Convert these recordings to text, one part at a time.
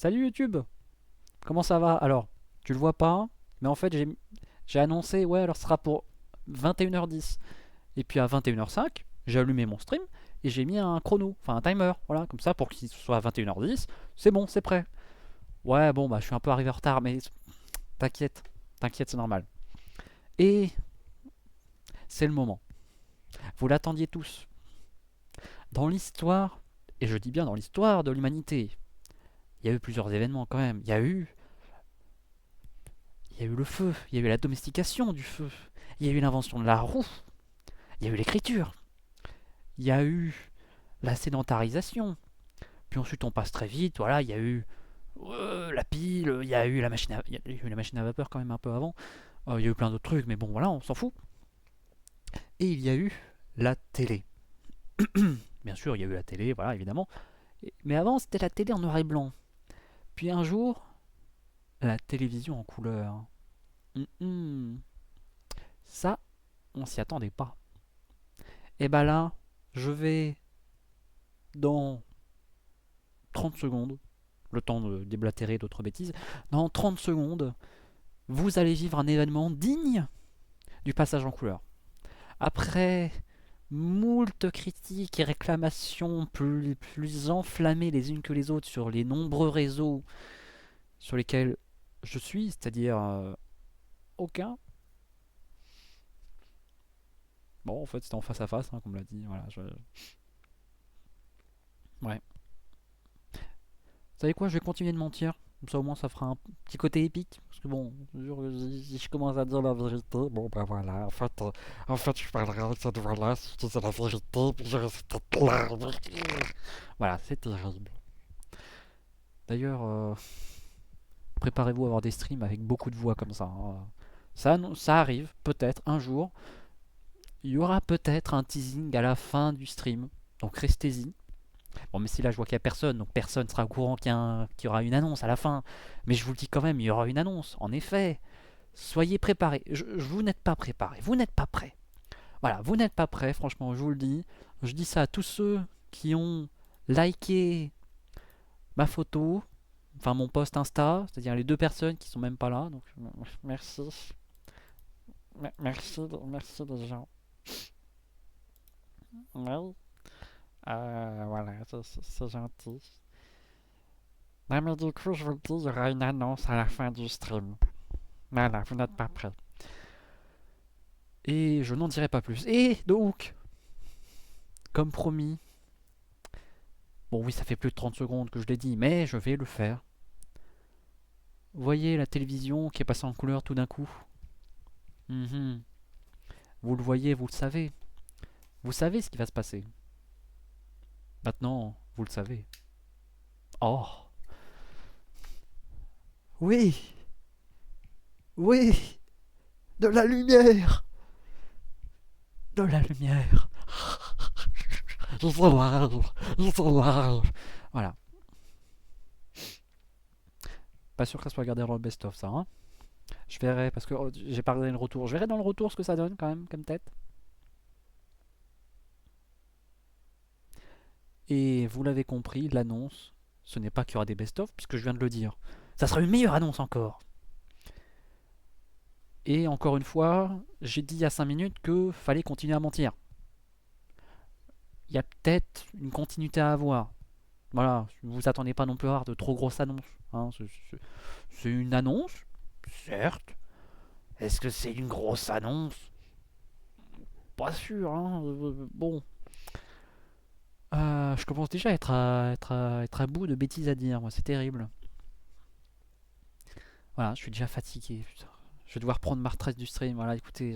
Salut YouTube, comment ça va? Alors, tu le vois pas, mais en fait j'ai annoncé, ouais, alors ce sera pour 21h10. Et puis à 21h05, j'ai allumé mon stream et j'ai mis un chrono, enfin un timer, voilà, comme ça pour qu'il soit à 21h10, c'est bon, c'est prêt. Ouais, bon, bah je suis un peu arrivé en retard, mais t'inquiète, t'inquiète, c'est normal. Et c'est le moment. Vous l'attendiez tous. Dans l'histoire, et je dis bien dans l'histoire de l'humanité, il y a eu plusieurs événements quand même. Il y a eu le feu, il y a eu la domestication du feu, il y a eu l'invention de la roue, il y a eu l'écriture, il y a eu la sédentarisation, puis ensuite on passe très vite, voilà, il y a eu la pile, il y a eu la machine à, il y a eu la machine à vapeur quand même un peu avant, il y a eu plein d'autres trucs, mais bon voilà, on s'en fout. Et il y a eu la télé. Bien sûr, il y a eu la télé, voilà, évidemment. Mais avant, c'était la télé en noir et blanc. Puis un jour, la télévision en couleur. Ça, on s'y attendait pas. Et bah là, je vais dans 30 secondes, le temps de déblatérer d'autres bêtises, dans 30 secondes, vous allez vivre un événement digne du passage en couleur. Après moult critiques et réclamations plus enflammées les unes que les autres sur les nombreux réseaux sur lesquels je suis, c'est-à-dire aucun. Bon, en fait, c'était en face à face, hein, comme l'a dit. Voilà, ouais. Vous savez quoi, je vais continuer de mentir. Comme ça, au moins, ça fera un petit côté épique. Parce que bon, je jure que si je commence à dire la vérité, bon, ben voilà. En fait, je parlerai à cette voix-là si je disais la vérité, puis je restais clair. Voilà, c'est terrible. D'ailleurs, préparez-vous à avoir des streams avec beaucoup de voix comme ça, hein. Ça arrive, peut-être, un jour. Il y aura peut-être un teasing à la fin du stream. Donc restez-y. Bon, mais si là je vois qu'il n'y a personne, donc personne sera au courant qu'il y aura une annonce à la fin. Mais je vous le dis quand même, il y aura une annonce. En effet, soyez préparés. Vous n'êtes pas préparés. Vous n'êtes pas prêts. Voilà, vous n'êtes pas prêts, franchement, je vous le dis. Je dis ça à tous ceux qui ont liké ma photo, enfin mon post Insta, c'est-à-dire les deux personnes qui sont même pas là. Donc merci. Merci les gens. Oui, voilà, c'est gentil. Non mais du coup, je vous le dis, il y aura une annonce à la fin du stream. Voilà, vous n'êtes pas prêts. Et je n'en dirai pas plus. Et donc, comme promis, bon oui, ça fait plus de 30 secondes que je l'ai dit, mais je vais le faire. Vous voyez la télévision qui est passée en couleur tout d'un coup. Mhm. Vous le voyez, vous le savez. Vous savez ce qui va se passer. Maintenant, vous le savez. Oh, oui, oui, de la lumière, de la lumière. Ils sont là, ils sont là. Voilà. Pas sûr que ça soit gardé dans le best-of, ça, hein. Je verrai, parce que j'ai pas regardé le retour. Je verrai dans le retour ce que ça donne, quand même, comme tête. Et vous l'avez compris, l'annonce, ce n'est pas qu'il y aura des best-of, puisque je viens de le dire. Ça sera une meilleure annonce encore. Et encore une fois, j'ai dit il y a 5 minutes que fallait continuer à mentir. Il y a peut-être une continuité à avoir. Voilà, ne vous attendez pas non plus à avoir de trop grosses annonces, hein. C'est une annonce, certes. Est-ce que c'est une grosse annonce? Pas sûr, hein. Bon, je commence déjà à être à bout de bêtises à dire, moi, c'est terrible. Voilà, je suis déjà fatigué, putain. Je vais devoir prendre ma retraite du stream. Voilà, écoutez,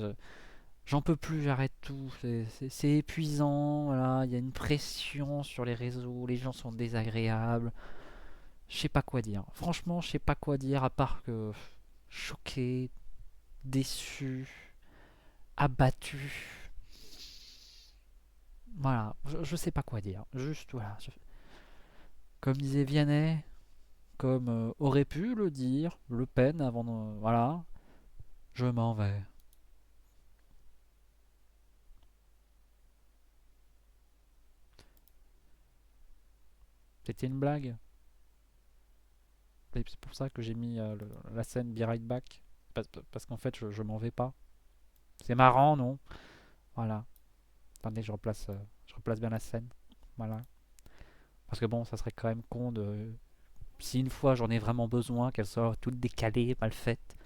j'en peux plus, j'arrête tout. C'est épuisant, voilà. Il y a une pression sur les réseaux, les gens sont désagréables. Je sais pas quoi dire. Franchement, je sais pas quoi dire à part que choqué, déçu, abattu. Voilà, je sais pas quoi dire. Juste, voilà. Comme disait Vianney, comme aurait pu le dire Le Pen avant de... Voilà, je m'en vais. C'était une blague. Et c'est pour ça que j'ai mis la scène Be Right Back. Parce qu'en fait, je m'en vais pas. C'est marrant, non? Voilà. Attendez, je replace bien la scène. Voilà. Parce que bon, ça serait quand même con de. Si une fois j'en ai vraiment besoin, qu'elle soit toute décalée, mal faite.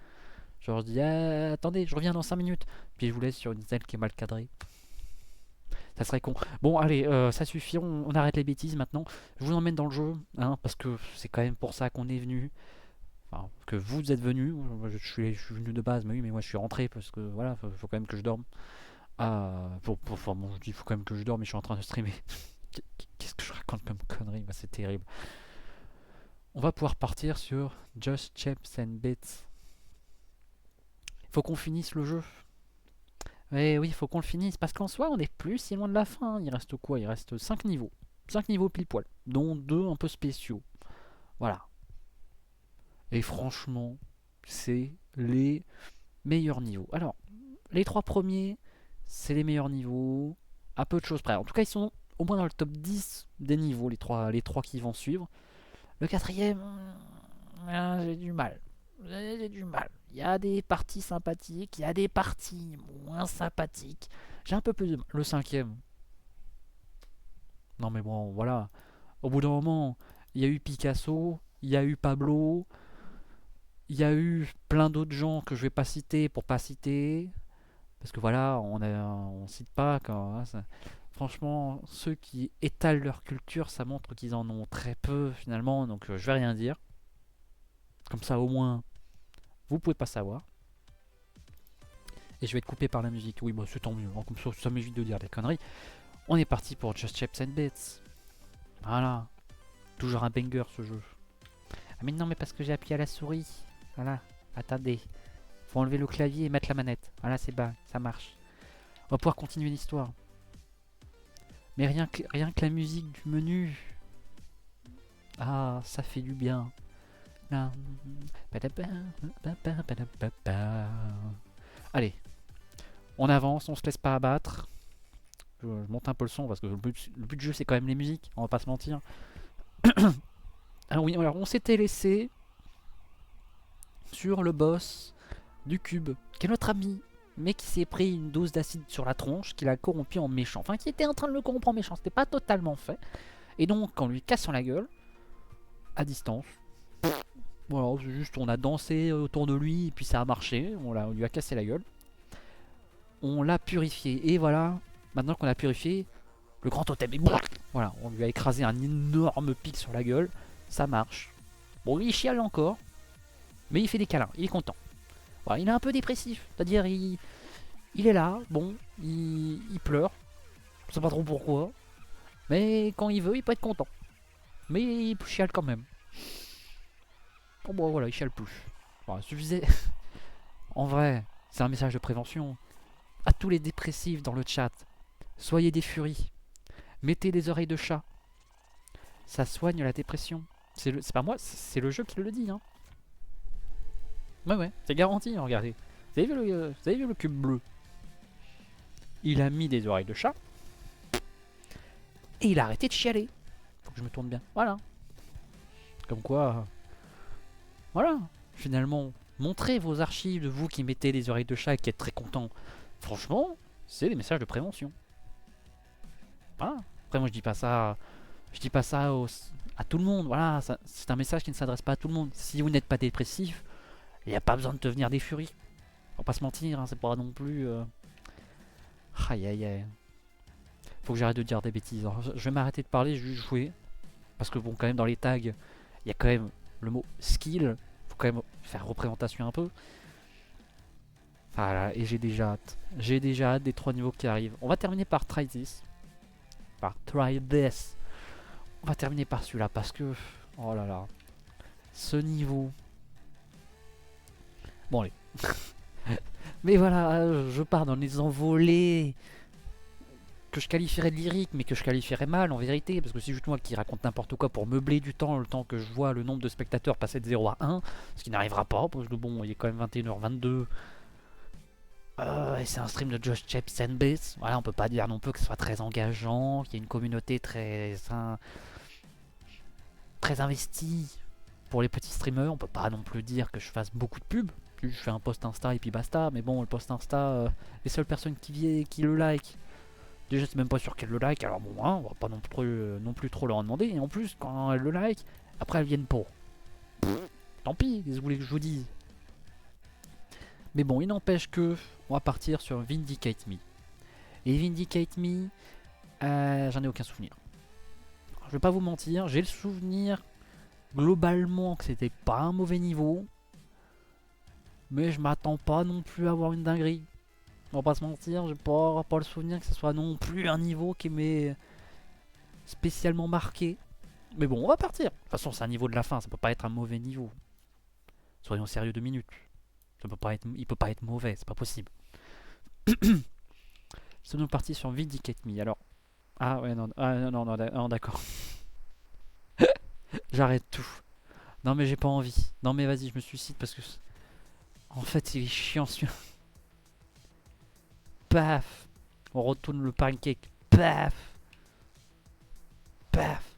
Genre, je dis, ah, attendez, je reviens dans 5 minutes. Puis je vous laisse sur une scène qui est mal cadrée. Ça serait con. Bon, allez, ça suffit, on arrête les bêtises maintenant. Je vous emmène dans le jeu, hein, parce que c'est quand même pour ça qu'on est venu. Enfin, que vous êtes venu. Je suis venu de base, mais oui, mais moi je suis rentré parce que voilà, faut quand même que je dorme. Enfin, bon, je dis faut quand même que je dorme, mais je suis en train de streamer. Qu'est-ce que je raconte comme connerie? Bah, c'est terrible. On va pouvoir partir sur Just Chips and Bits. Faut qu'on finisse le jeu. Eh oui, faut qu'on le finisse parce qu'en soi, on est plus si loin de la fin. Il reste quoi? Il reste 5 niveaux. 5 niveaux pile poil, dont 2 un peu spéciaux. Voilà. Et franchement, c'est les meilleurs niveaux. Alors, les 3 premiers, c'est les meilleurs niveaux. À peu de choses près. En tout cas, ils sont au moins dans le top 10 des niveaux, les trois qui vont suivre. Le quatrième, j'ai du mal. J'ai du mal. Il y a des parties sympathiques, il y a des parties moins sympathiques. J'ai un peu plus de mal. Le cinquième. Non mais bon, voilà. Au bout d'un moment, il y a eu Picasso, il y a eu Pablo, il y a eu plein d'autres gens que je vais pas citer pour pas citer. Parce que voilà, on cite pas quand. Hein, franchement, ceux qui étalent leur culture, ça montre qu'ils en ont très peu finalement, donc je vais rien dire. Comme ça, au moins, vous pouvez pas savoir. Et je vais être coupé par la musique. Oui, bah c'est tant mieux. Hein, comme ça m'évite de dire des conneries. On est parti pour Just Chips and Bits. Voilà. Toujours un banger ce jeu. Ah mais non, mais parce que j'ai appuyé à la souris. Voilà. Attendez. Faut enlever le clavier et mettre la manette. Voilà, c'est bas. Ça marche. On va pouvoir continuer l'histoire. Mais rien que la musique du menu. Ah, ça fait du bien. Allez, on avance, on se laisse pas abattre. Je monte un peu le son parce que le but du jeu c'est quand même les musiques, on va pas se mentir. Alors oui, alors on s'était laissé sur le boss du cube, qui est notre ami, mais qui s'est pris une dose d'acide sur la tronche, qui l'a corrompu en méchant. Enfin, qui était en train de le corrompre en méchant, c'était pas totalement fait. Et donc, en lui cassant la gueule, à distance, voilà, c'est juste on a dansé autour de lui, et puis ça a marché, on lui a cassé la gueule. On l'a purifié, et voilà, maintenant qu'on a purifié, le grand totem est... Voilà, on lui a écrasé un énorme pic sur la gueule, ça marche. Bon, il chiale encore, mais il fait des câlins, il est content. Voilà, il est un peu dépressif, c'est-à-dire il est là, bon, il pleure, je sais pas trop pourquoi, mais quand il veut, il peut être content. Mais il chiale quand même. Bon, voilà, il chiale plus. Voilà, suffisait. En vrai, c'est un message de prévention. À tous les dépressifs dans le chat, soyez des furies. Mettez des oreilles de chat. Ça soigne la dépression. C'est pas moi, c'est le jeu qui le dit. Hein. Ouais, c'est garanti, hein, regardez. Vous avez vu le cube bleu? Il a mis des oreilles de chat. Et il a arrêté de chialer. Faut que je me tourne bien. Voilà. Comme quoi... Voilà. Finalement, montrez vos archives de vous qui mettez des oreilles de chat et qui êtes très content. Franchement, c'est des messages de prévention. Voilà. Après, moi, je dis pas ça... Je dis pas ça à tout le monde. Voilà, c'est un message qui ne s'adresse pas à tout le monde. Si vous n'êtes pas dépressif, il n'y a pas besoin de devenir des furies. On va pas se mentir, hein, c'est pas non plus... Aïe aïe aïe. Faut que j'arrête de dire des bêtises. Alors, je vais m'arrêter de parler, je vais juste jouer. Parce que bon, quand même, dans les tags, il y a quand même le mot skill. Faut quand même faire représentation un peu. Voilà, et j'ai déjà hâte. J'ai déjà hâte des 3 niveaux qui arrivent. On va terminer par Try This. Par Try This. On va terminer par celui-là parce que... Oh là là. Ce niveau... Bon allez. Mais voilà, je pars dans les envolées que je qualifierais de lyrique, mais que je qualifierais mal en vérité, parce que c'est juste moi qui raconte n'importe quoi pour meubler du temps, le temps que je vois le nombre de spectateurs passer de 0 à 1, ce qui n'arrivera pas, parce que bon, il est quand même 21h22. Et c'est un stream de Just Chips and Bits. Voilà, on peut pas dire non plus que ce soit très engageant, qu'il y ait une communauté très investie. pour les petits streamers, on peut pas non plus dire que je fasse beaucoup de pubs. Je fais un post Insta et puis basta. Mais bon, le post Insta, les seules personnes qui le like, déjà c'est même pas sûr qu'elles le like. Alors bon, hein, on va pas non plus trop leur en demander. Et en plus, quand elles le like, après elles viennent pas. Tant pis, qu'est-ce que vous voulez que je vous dise. Mais bon, il n'empêche que on va partir sur Vindicate Me. Et Vindicate Me, j'en ai aucun souvenir. Je vais pas vous mentir, j'ai le souvenir globalement que c'était pas un mauvais niveau. Mais je m'attends pas non plus à avoir une dinguerie. On va pas se mentir, j'ai pas le souvenir que ce soit non plus un niveau qui m'est spécialement marqué. Mais bon, on va partir. De toute façon, c'est un niveau de la fin, ça peut pas être un mauvais niveau. Soyons sérieux 2 minutes. Il peut pas être mauvais, c'est pas possible. Sommes-nous partis sur Vindicate Me. Alors, ah ouais, non, non, d'accord. J'arrête tout. Non, mais j'ai pas envie. Non, mais vas-y, je me suicide parce que. En fait, il est chiant celui-là. Paf. On retourne le pancake. Paf. Paf.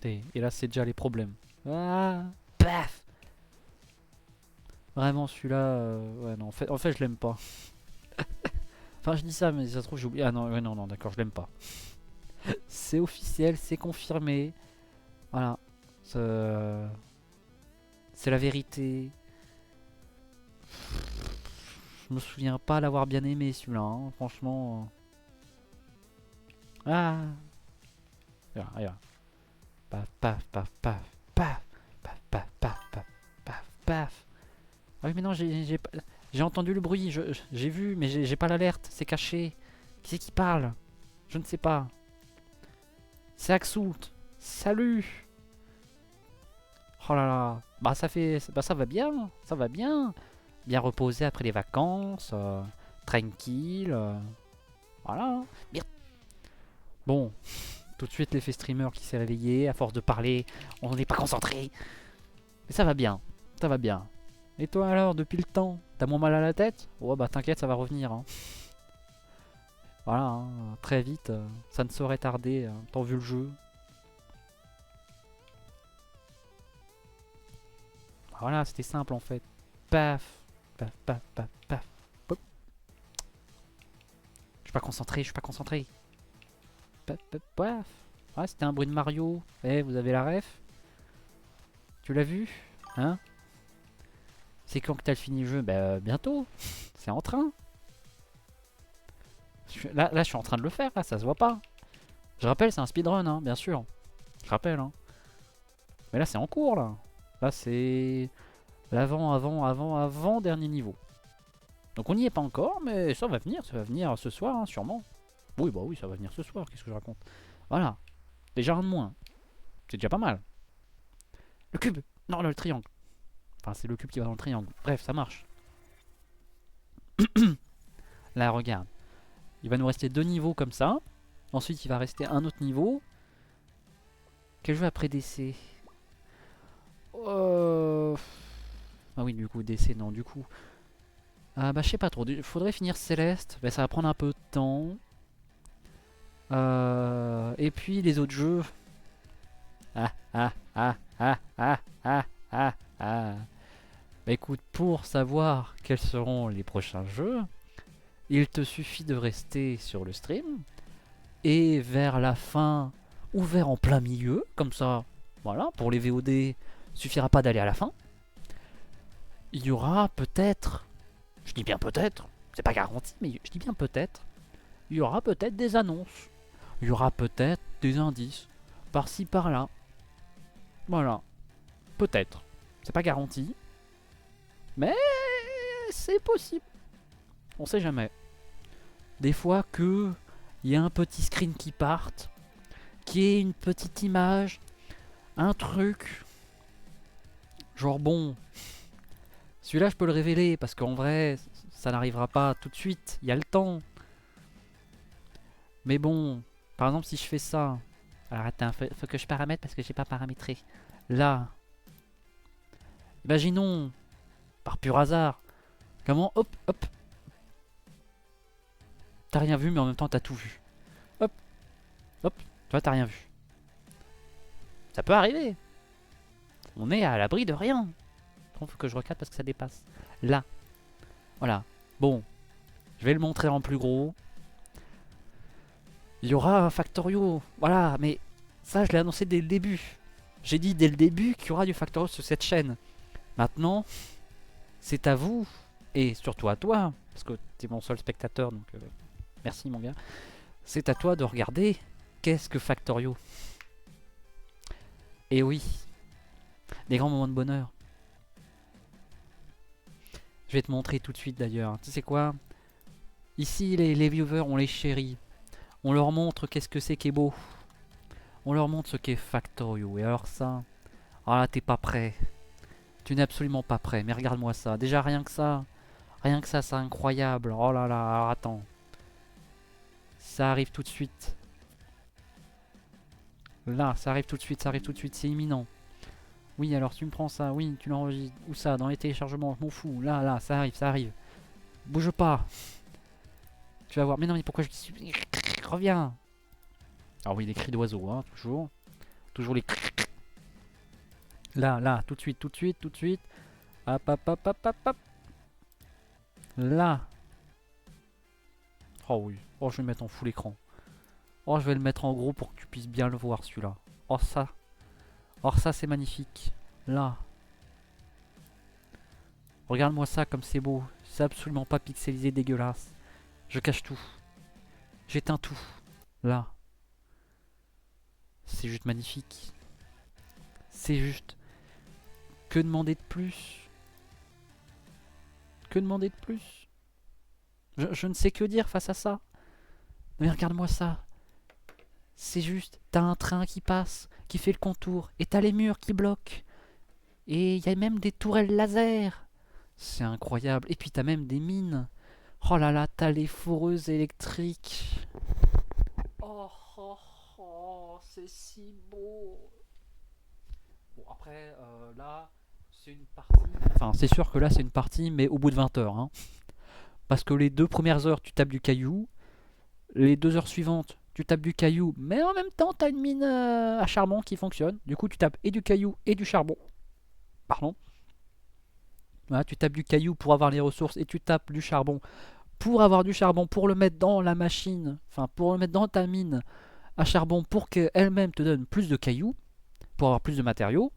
Et là, c'est déjà les problèmes. Ah. Paf. Vraiment, celui-là. Ouais, non, en fait je l'aime pas. Enfin, je dis ça, mais ça se trouve, j'ai oublié. Ah non, ouais, non, d'accord, je l'aime pas. C'est officiel, c'est confirmé. Voilà. C'est la vérité. Je me souviens pas l'avoir bien aimé celui-là, hein, franchement. Ah. Regarde. Paf, paf, paf, paf, paf, paf, paf, paf, paf, paf, paf. Ah oui, mais non, j'ai entendu le bruit, j'ai vu, mais j'ai pas l'alerte, c'est caché. Qui c'est qui parle? Je ne sais pas. C'est Axoult. Salut. Oh là là. Bah ça va bien, ça va bien. Bien reposé après les vacances, tranquille. Voilà. Bien. Bon, tout de suite l'effet streamer qui s'est réveillé. À force de parler, on n'est pas concentré. Mais ça va bien, ça va bien. Et toi alors, depuis le temps, t'as moins mal à la tête? Oh bah t'inquiète, ça va revenir. Hein. Voilà, hein, très vite, ça ne saurait tarder, tant vu le jeu. Voilà, c'était simple en fait. Paf, paf, paf, paf, paf. Hop. Je suis pas concentré, je suis pas concentré. Paf, paf, paf. Ah, c'était un bruit de Mario. Eh, vous avez la ref? Tu l'as vu? Hein? C'est quand que t'as fini le jeu? Bah bientôt. C'est en train. Là, je suis en train de le faire, là, ça se voit pas. Je rappelle, c'est un speedrun, hein, bien sûr. Je rappelle, hein. Mais là, c'est en cours, là. Là, c'est avant dernier niveau. Donc on n'y est pas encore, mais ça va venir ce soir, hein, sûrement. Oui, bah oui, ça va venir ce soir, qu'est-ce que je raconte? Voilà, déjà un de moins. C'est déjà pas mal. Le cube! Non, le triangle. Enfin, c'est le cube qui va dans le triangle. Bref, ça marche. Là, regarde. Il va nous rester 2 niveaux comme ça. Ensuite, il va rester un autre niveau. Quel jeu après DC? Ah oui, du coup, DC, non, du coup. Ah bah, je sais pas trop. Faudrait finir Céleste. Bah, ça va prendre un peu de temps. Et puis, les autres jeux. Ah, ah, ah, ah, ah, ah, ah, ah. Bah écoute, pour savoir quels seront les prochains jeux, il te suffit de rester sur le stream. Et vers la fin, ou vers en plein milieu, comme ça, voilà, pour les VOD, suffira pas d'aller à la fin. Il y aura peut-être, je dis bien peut-être, c'est pas garanti, mais je dis bien peut-être, il y aura peut-être des annonces. Il y aura peut-être des indices, par-ci par-là. Voilà, peut-être. C'est pas garanti, mais c'est possible. On sait jamais. Des fois que il y a un petit screen qui parte, qui est une petite image, un truc. Genre bon, celui-là je peux le révéler parce qu'en vrai ça n'arrivera pas tout de suite, il y a le temps. Mais bon, par exemple si je fais ça, alors attends, faut que je paramètre parce que j'ai pas paramétré. Là, imaginons, par pur hasard, comment, hop, hop, t'as rien vu mais en même temps t'as tout vu. Hop, hop, toi t'as rien vu. Ça peut arriver. On est à l'abri de rien. Il faut que je recadre parce que ça dépasse. Là. Voilà. Bon. Je vais le montrer en plus gros. Il y aura un Factorio. Voilà. Mais ça, je l'ai annoncé dès le début. J'ai dit dès le début qu'il y aura du Factorio sur cette chaîne. Maintenant, c'est à vous. Et surtout à toi. Parce que t'es mon seul spectateur. Donc merci mon gars. C'est à toi de regarder. Qu'est-ce que Factorio? Et oui. Des grands moments de bonheur. Je vais te montrer tout de suite d'ailleurs. Tu sais quoi? Ici, les viewers, on les chérit. On leur montre qu'est-ce que c'est qui est beau. On leur montre ce qu'est Factorio. Et alors ça... Ah là, t'es pas prêt. Tu n'es absolument pas prêt. Mais regarde-moi ça. Déjà, rien que ça, c'est incroyable. Oh là là, alors attends. Ça arrive tout de suite. Là, ça arrive tout de suite, c'est imminent. Oui, alors tu me prends ça, oui, tu l'enregistres. Où ça? Dans les téléchargements, je m'en fous. Là, ça arrive. Bouge pas. Tu vas voir. Mais non, mais pourquoi je dis... Reviens. Alors oui, les cris d'oiseaux, hein, toujours. Toujours les... Là, tout de suite. Hop. Là. Oh oui. Oh, je vais le mettre en full écran. Oh, je vais le mettre en gros pour que tu puisses bien le voir, celui-là. Oh, ça. Oh, ça, c'est magnifique. Là. Regarde-moi ça comme c'est beau. C'est absolument pas pixelisé, dégueulasse. Je cache tout. J'éteins tout. Là. C'est juste magnifique. C'est juste... Que demander de plus? Que demander de plus? Je ne sais que dire face à ça. Mais regarde-moi ça. C'est juste, t'as un train qui passe, qui fait le contour, et t'as les murs qui bloquent. Et il y a même des tourelles laser. C'est incroyable. Et puis t'as même des mines. Oh là là, t'as les foreuses électriques. Oh, c'est si beau. Bon, après, là, c'est une partie... Enfin, c'est sûr que là, c'est une partie, mais au bout de 20 heures. Hein. Parce que les 2 premières heures, tu tapes du caillou. Les 2 heures suivantes, tu tapes du caillou, mais en même temps, tu as une mine à charbon qui fonctionne. Du coup, tu tapes et du caillou et du charbon. Pardon. Voilà, tu tapes du caillou pour avoir les ressources et tu tapes du charbon pour avoir du charbon, pour le mettre dans la machine, enfin pour le mettre dans ta mine à charbon pour qu'elle-même te donne plus de cailloux, pour avoir plus de matériaux.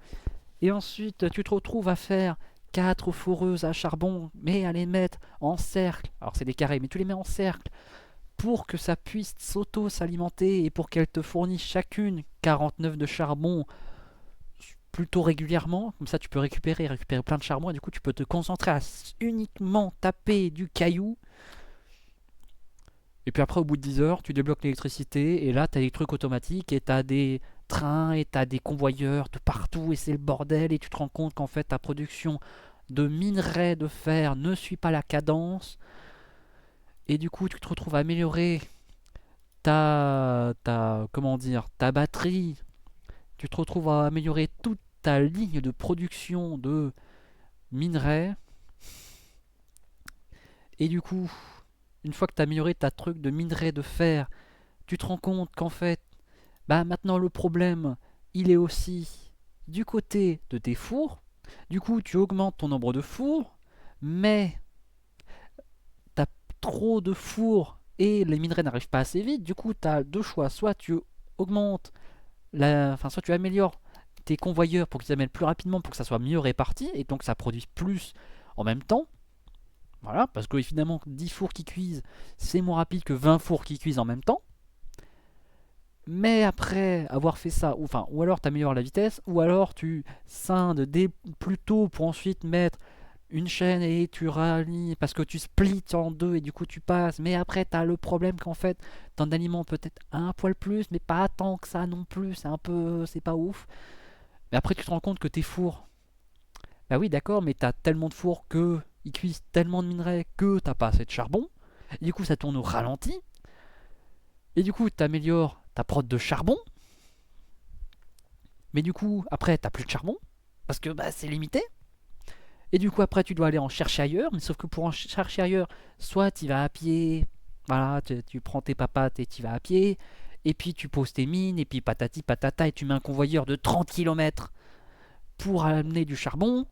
Et ensuite, tu te retrouves à faire 4 foreuses à charbon, mais à les mettre en cercle. Alors c'est des carrés, mais tu les mets en cercle pour que ça puisse s'auto-s'alimenter et pour qu'elle te fournisse chacune 49 de charbon plutôt régulièrement. Comme ça, tu peux récupérer plein de charbon et du coup, tu peux te concentrer à uniquement taper du caillou. Et puis après, au bout de 10 heures, tu débloques l'électricité et là, tu as des trucs automatiques et tu as des trains et tu as des convoyeurs de partout et c'est le bordel et tu te rends compte qu'en fait, ta production de minerais de fer ne suit pas la cadence. Et du coup, tu te retrouves à améliorer comment dire, ta batterie. Tu te retrouves à améliorer toute ta ligne de production de minerais. Et du coup, une fois que tu as amélioré ta truc de minerais de fer, tu te rends compte qu'en fait, bah maintenant le problème, il est aussi du côté de tes fours. Du coup, tu augmentes ton nombre de fours, mais tu as trop de fours et les minerais n'arrivent pas assez vite. Du coup, tu as 2 choix. Soit tu augmentes, soit tu améliores tes convoyeurs pour qu'ils amènent plus rapidement, pour que ça soit mieux réparti, et donc ça produise plus en même temps. Voilà, parce que finalement, 10 fours qui cuisent, c'est moins rapide que 20 fours qui cuisent en même temps. Mais après avoir fait ça, ou alors tu améliores la vitesse, ou alors tu scindes plus tôt pour ensuite mettre une chaîne et tu rallies parce que tu splits en deux et du coup tu passes. Mais après, tu as le problème qu'en fait, ton aliment peut-être un poil plus, mais pas tant que ça non plus. C'est pas ouf. Mais après, tu te rends compte que tes fours, bah oui, d'accord, mais tu as tellement de fours que ils cuisent tellement de minerais que t'as pas assez de charbon. Et du coup, ça tourne au ralenti. Et du coup, tu améliores ta prod de charbon. Mais du coup, après, t'as plus de charbon parce que bah, c'est limité. Et du coup, après, tu dois aller en chercher ailleurs. Mais sauf que pour en chercher ailleurs, soit tu vas à pied. Voilà, tu prends tes papates et tu vas à pied. Et puis tu poses tes mines. Et puis patati patata. Et tu mets un convoyeur de 30 km pour amener du charbon.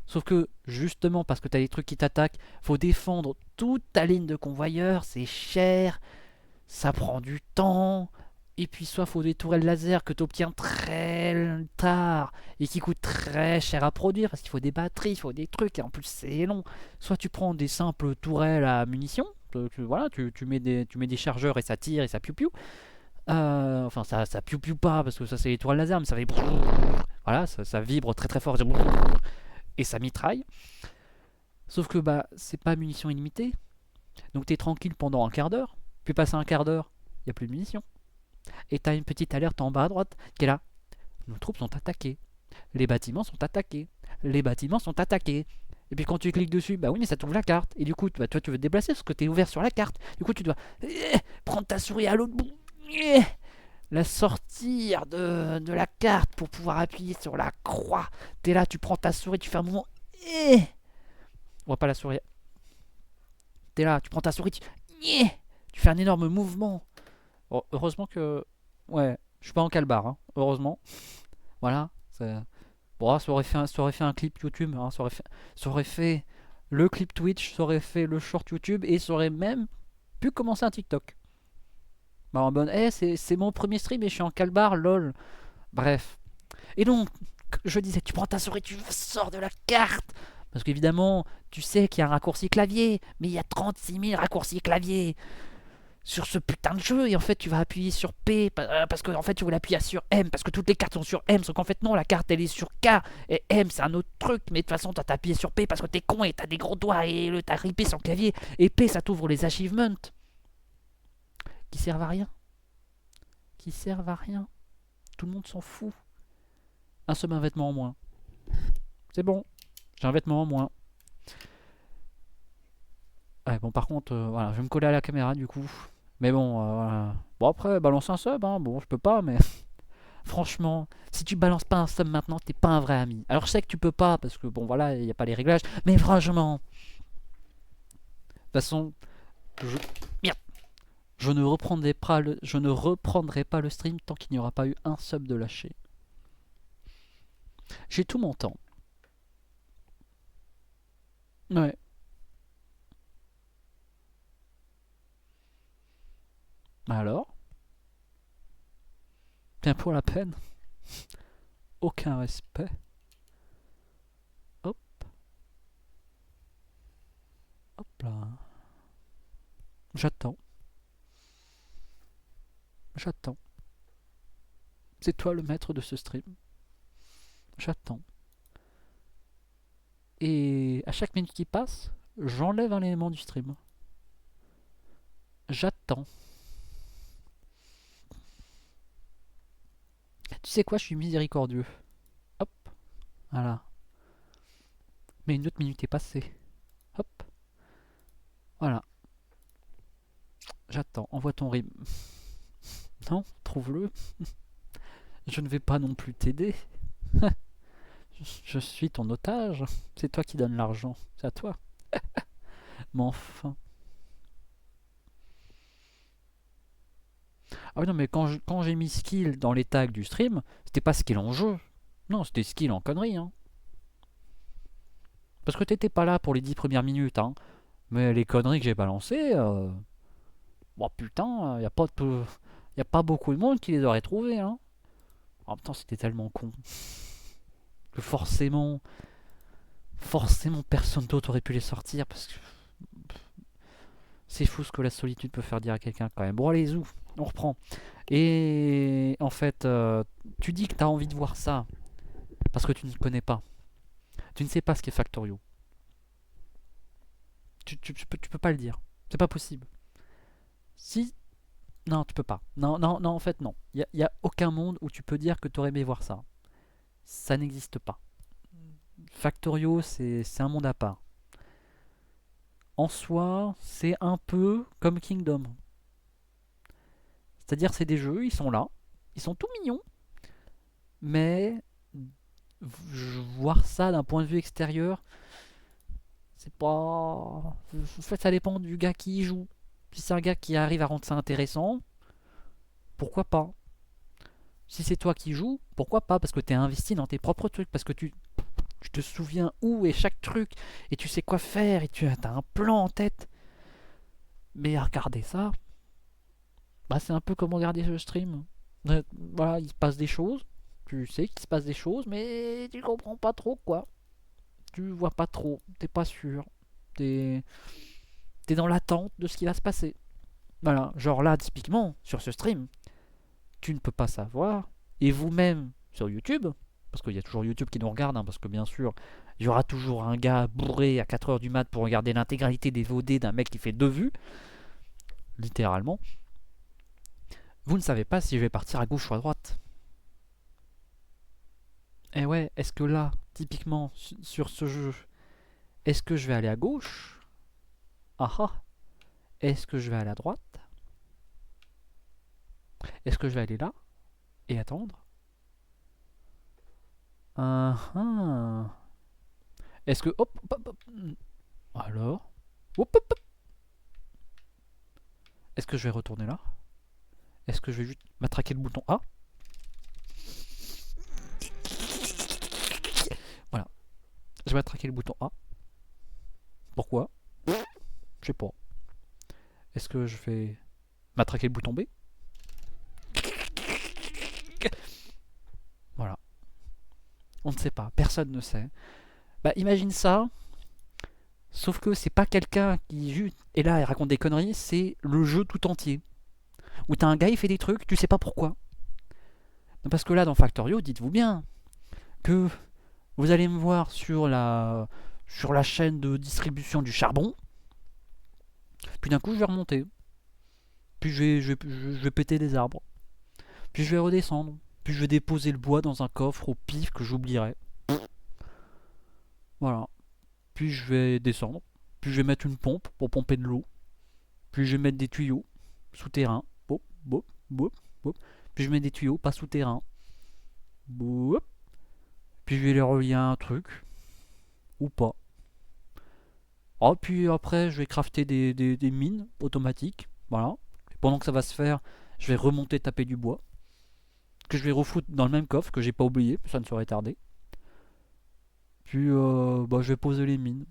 Sauf que, justement, parce que t'as des trucs qui t'attaquent, faut défendre toute ta ligne de convoyeur, c'est cher, ça prend du temps. Et puis soit faut des tourelles laser que tu obtiens très tard et qui coûtent très cher à produire parce qu'il faut des batteries, il faut des trucs et en plus c'est long. Soit tu prends des simples tourelles à munitions, voilà, tu mets des chargeurs et ça tire et ça piou piou. Enfin ça piou piou pas parce que ça c'est les tourelles laser mais ça fait voilà, ça vibre très très fort et ça mitraille. Sauf que bah c'est pas munitions illimitées, donc t'es tranquille pendant un quart d'heure, puis passer un quart d'heure, il y a plus de munitions. Et t'as une petite alerte en bas à droite qui est là. Nos troupes sont attaquées. Les bâtiments sont attaqués. Les bâtiments sont attaqués. Et puis quand tu cliques dessus, bah oui, mais ça t'ouvre la carte. Et du coup, bah, toi, tu veux te déplacer parce que t'es ouvert sur la carte. Du coup, tu dois prendre ta souris à l'autre bout. La sortir de la carte pour pouvoir appuyer sur la croix. T'es là, tu prends ta souris, tu fais un mouvement. On voit pas la souris. T'es là, tu prends ta souris, tu fais un énorme mouvement. Oh, heureusement que. Ouais, je suis pas en calbar, hein, heureusement. Voilà. Bon, ça aurait fait un clip YouTube, hein, ça aurait fait le clip Twitch, ça aurait fait le short YouTube et ça aurait même pu commencer un TikTok. Bah, en bonne, c'est mon premier stream et je suis en calbar, lol. Bref. Et donc, je disais, tu prends ta souris, tu sors de la carte. Parce qu'évidemment, tu sais qu'il y a un raccourci clavier, mais il y a 36 000 raccourcis clavier sur ce putain de jeu et en fait tu vas appuyer sur P parce que en fait tu voulais appuyer sur M parce que toutes les cartes sont sur M sauf qu'en fait non la carte elle est sur K et M c'est un autre truc mais de toute façon t'as appuyé sur P parce que t'es con et t'as des gros doigts et t'as ripé sur le clavier et P ça t'ouvre les achievements qui servent à rien, tout le monde s'en fout. Un seul un vêtement en moins, c'est bon, j'ai un vêtement en moins. Ouais, bon par contre voilà, je vais me coller à la caméra du coup mais bon voilà. Bon après balance un sub hein. Bon je peux pas mais franchement, si tu balances pas un sub maintenant, t'es pas un vrai ami. Alors je sais que tu peux pas parce que bon voilà, il n'y a pas les réglages, mais franchement, de toute façon, je, merde, je ne reprendrai pas le stream tant qu'il n'y aura pas eu un sub de lâché. J'ai tout mon temps. Ouais. Alors, bien pour la peine, aucun respect. Hop, hop là. J'attends. J'attends. C'est toi le maître de ce stream. J'attends. Et à chaque minute qui passe, j'enlève un élément du stream. J'attends. Tu sais quoi, je suis miséricordieux. Hop, voilà. Mais une autre minute est passée. Hop, voilà. J'attends, envoie ton rime. Non, trouve-le. Je ne vais pas non plus t'aider. Je suis ton otage. C'est toi qui donnes l'argent. C'est à toi. Mais enfin. Ah oui, non, mais quand j'ai mis skill dans les tags du stream, c'était pas skill en jeu. Non, c'était skill en connerie. Hein. Parce que t'étais pas là pour les 10 premières minutes. Hein. Mais les conneries que j'ai balancées. Bon, putain, y a pas beaucoup de monde qui les aurait trouvées. Hein. En même temps, c'était tellement con. Que forcément, personne d'autre aurait pu les sortir. Parce que c'est fou ce que la solitude peut faire dire à quelqu'un quand même. Bon, allez, zou, on reprend. Et en fait, tu dis que tu as envie de voir ça. Parce que tu ne connais pas. Tu ne sais pas ce qu'est Factorio. Tu peux pas le dire. C'est pas possible. Si. Non, tu peux pas. Non, non, non, en fait, non. Y a aucun monde où tu peux dire que tu aurais aimé voir ça. Ça n'existe pas. Factorio, c'est un monde à part. En soi, c'est un peu comme Kingdom. C'est-à-dire, c'est des jeux, ils sont là, ils sont tout mignons, mais voir ça d'un point de vue extérieur, c'est pas. En fait, ça dépend du gars qui y joue. Si c'est un gars qui arrive à rendre ça intéressant, pourquoi pas. Si c'est toi qui joues, pourquoi pas? Parce que t'es investi dans tes propres trucs, parce que tu te souviens où est chaque truc, et tu sais quoi faire, et tu as un plan en tête. Mais à regarder ça, bah c'est un peu comme regarder ce stream. Voilà, il se passe des choses, tu sais qu'il se passe des choses, mais tu comprends pas trop quoi. Tu vois pas trop, t'es pas sûr, t'es t'es dans l'attente de ce qui va se passer. Voilà, genre là, typiquement, sur ce stream, tu ne peux pas savoir, et vous-même sur YouTube, parce qu'il y a toujours YouTube qui nous regarde, hein, parce que bien sûr, il y aura toujours un gars bourré à 4h du mat pour regarder l'intégralité des VOD d'un mec qui fait 2 vues, littéralement. Vous ne savez pas si je vais partir à gauche ou à droite. Et ouais, est-ce que là, typiquement, sur ce jeu, est-ce que je vais aller à gauche? Ah ah. Est-ce que je vais aller à droite? Est-ce que je vais aller là et attendre? Ah ah. Est-ce que... Hop, hop, hop, hop. Alors? Hop, hop, hop. Est-ce que je vais retourner là? Est-ce que je vais juste matraquer le bouton A? Voilà. Je vais matraquer le bouton A. Pourquoi? Je sais pas. Est-ce que je vais matraquer le bouton B? Voilà. On ne sait pas. Personne ne sait. Bah imagine ça. Sauf que c'est pas quelqu'un qui juste est là et raconte des conneries, c'est le jeu tout entier. Où t'as un gars, il fait des trucs, tu sais pas pourquoi. Parce que là, dans Factorio, dites-vous bien que vous allez me voir sur la chaîne de distribution du charbon, puis d'un coup, je vais remonter. Puis je vais péter des arbres. Puis je vais redescendre. Puis je vais déposer le bois dans un coffre au pif que j'oublierai. Voilà. Puis je vais descendre. Puis je vais mettre une pompe pour pomper de l'eau. Puis je vais mettre des tuyaux souterrains. Bop, bop, bop, bop. Puis je mets des tuyaux pas souterrains. Bop. Puis je vais les relier à un truc. Ou pas. Oh, puis après, je vais crafter des mines automatiques. Voilà. Et pendant que ça va se faire, je vais remonter taper du bois. Que je vais refoutre dans le même coffre que j'ai pas oublié. Ça ne serait tardé. Puis bah, je vais poser les mines.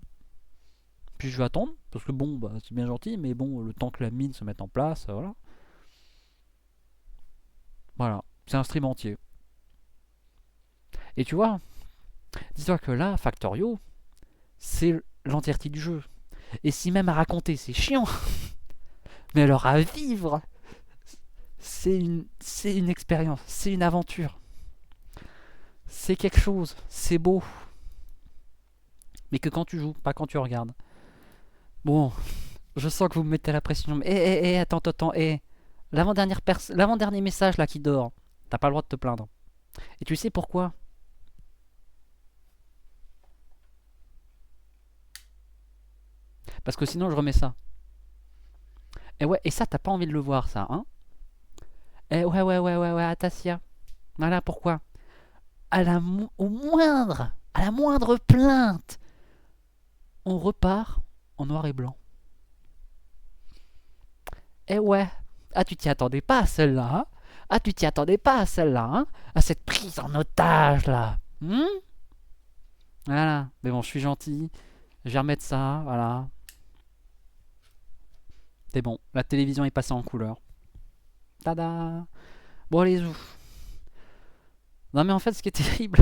Puis je vais attendre. Parce que bon, bah, c'est bien gentil. Mais bon, le temps que la mine se mette en place, voilà. Voilà. C'est un stream entier. Et tu vois, dis-toi que là, Factorio, c'est l'entièreté du jeu. Et si même à raconter, c'est chiant. Mais alors à vivre, c'est une expérience, c'est une aventure. C'est quelque chose, c'est beau. Mais que quand tu joues, pas quand tu regardes. Bon, je sens que vous me mettez la pression. Mais attends, l'avant-dernier message là qui dort. T'as pas le droit de te plaindre. Et tu sais pourquoi? Parce que sinon je remets ça. Et ouais, et ça t'as pas envie de le voir ça, hein? Eh ouais, Atasia. Voilà pourquoi. À la moindre plainte, on repart en noir et blanc. Eh ouais. Ah, tu t'y attendais pas à celle-là, hein? Ah, tu t'y attendais pas à celle-là, hein? À cette prise en otage, là. Voilà. Mais bon, je suis gentil. Je vais remettre ça, voilà. C'est bon. La télévision est passée en couleur. Tada! Bon, allez, ouf. Non, mais en fait, ce qui est terrible.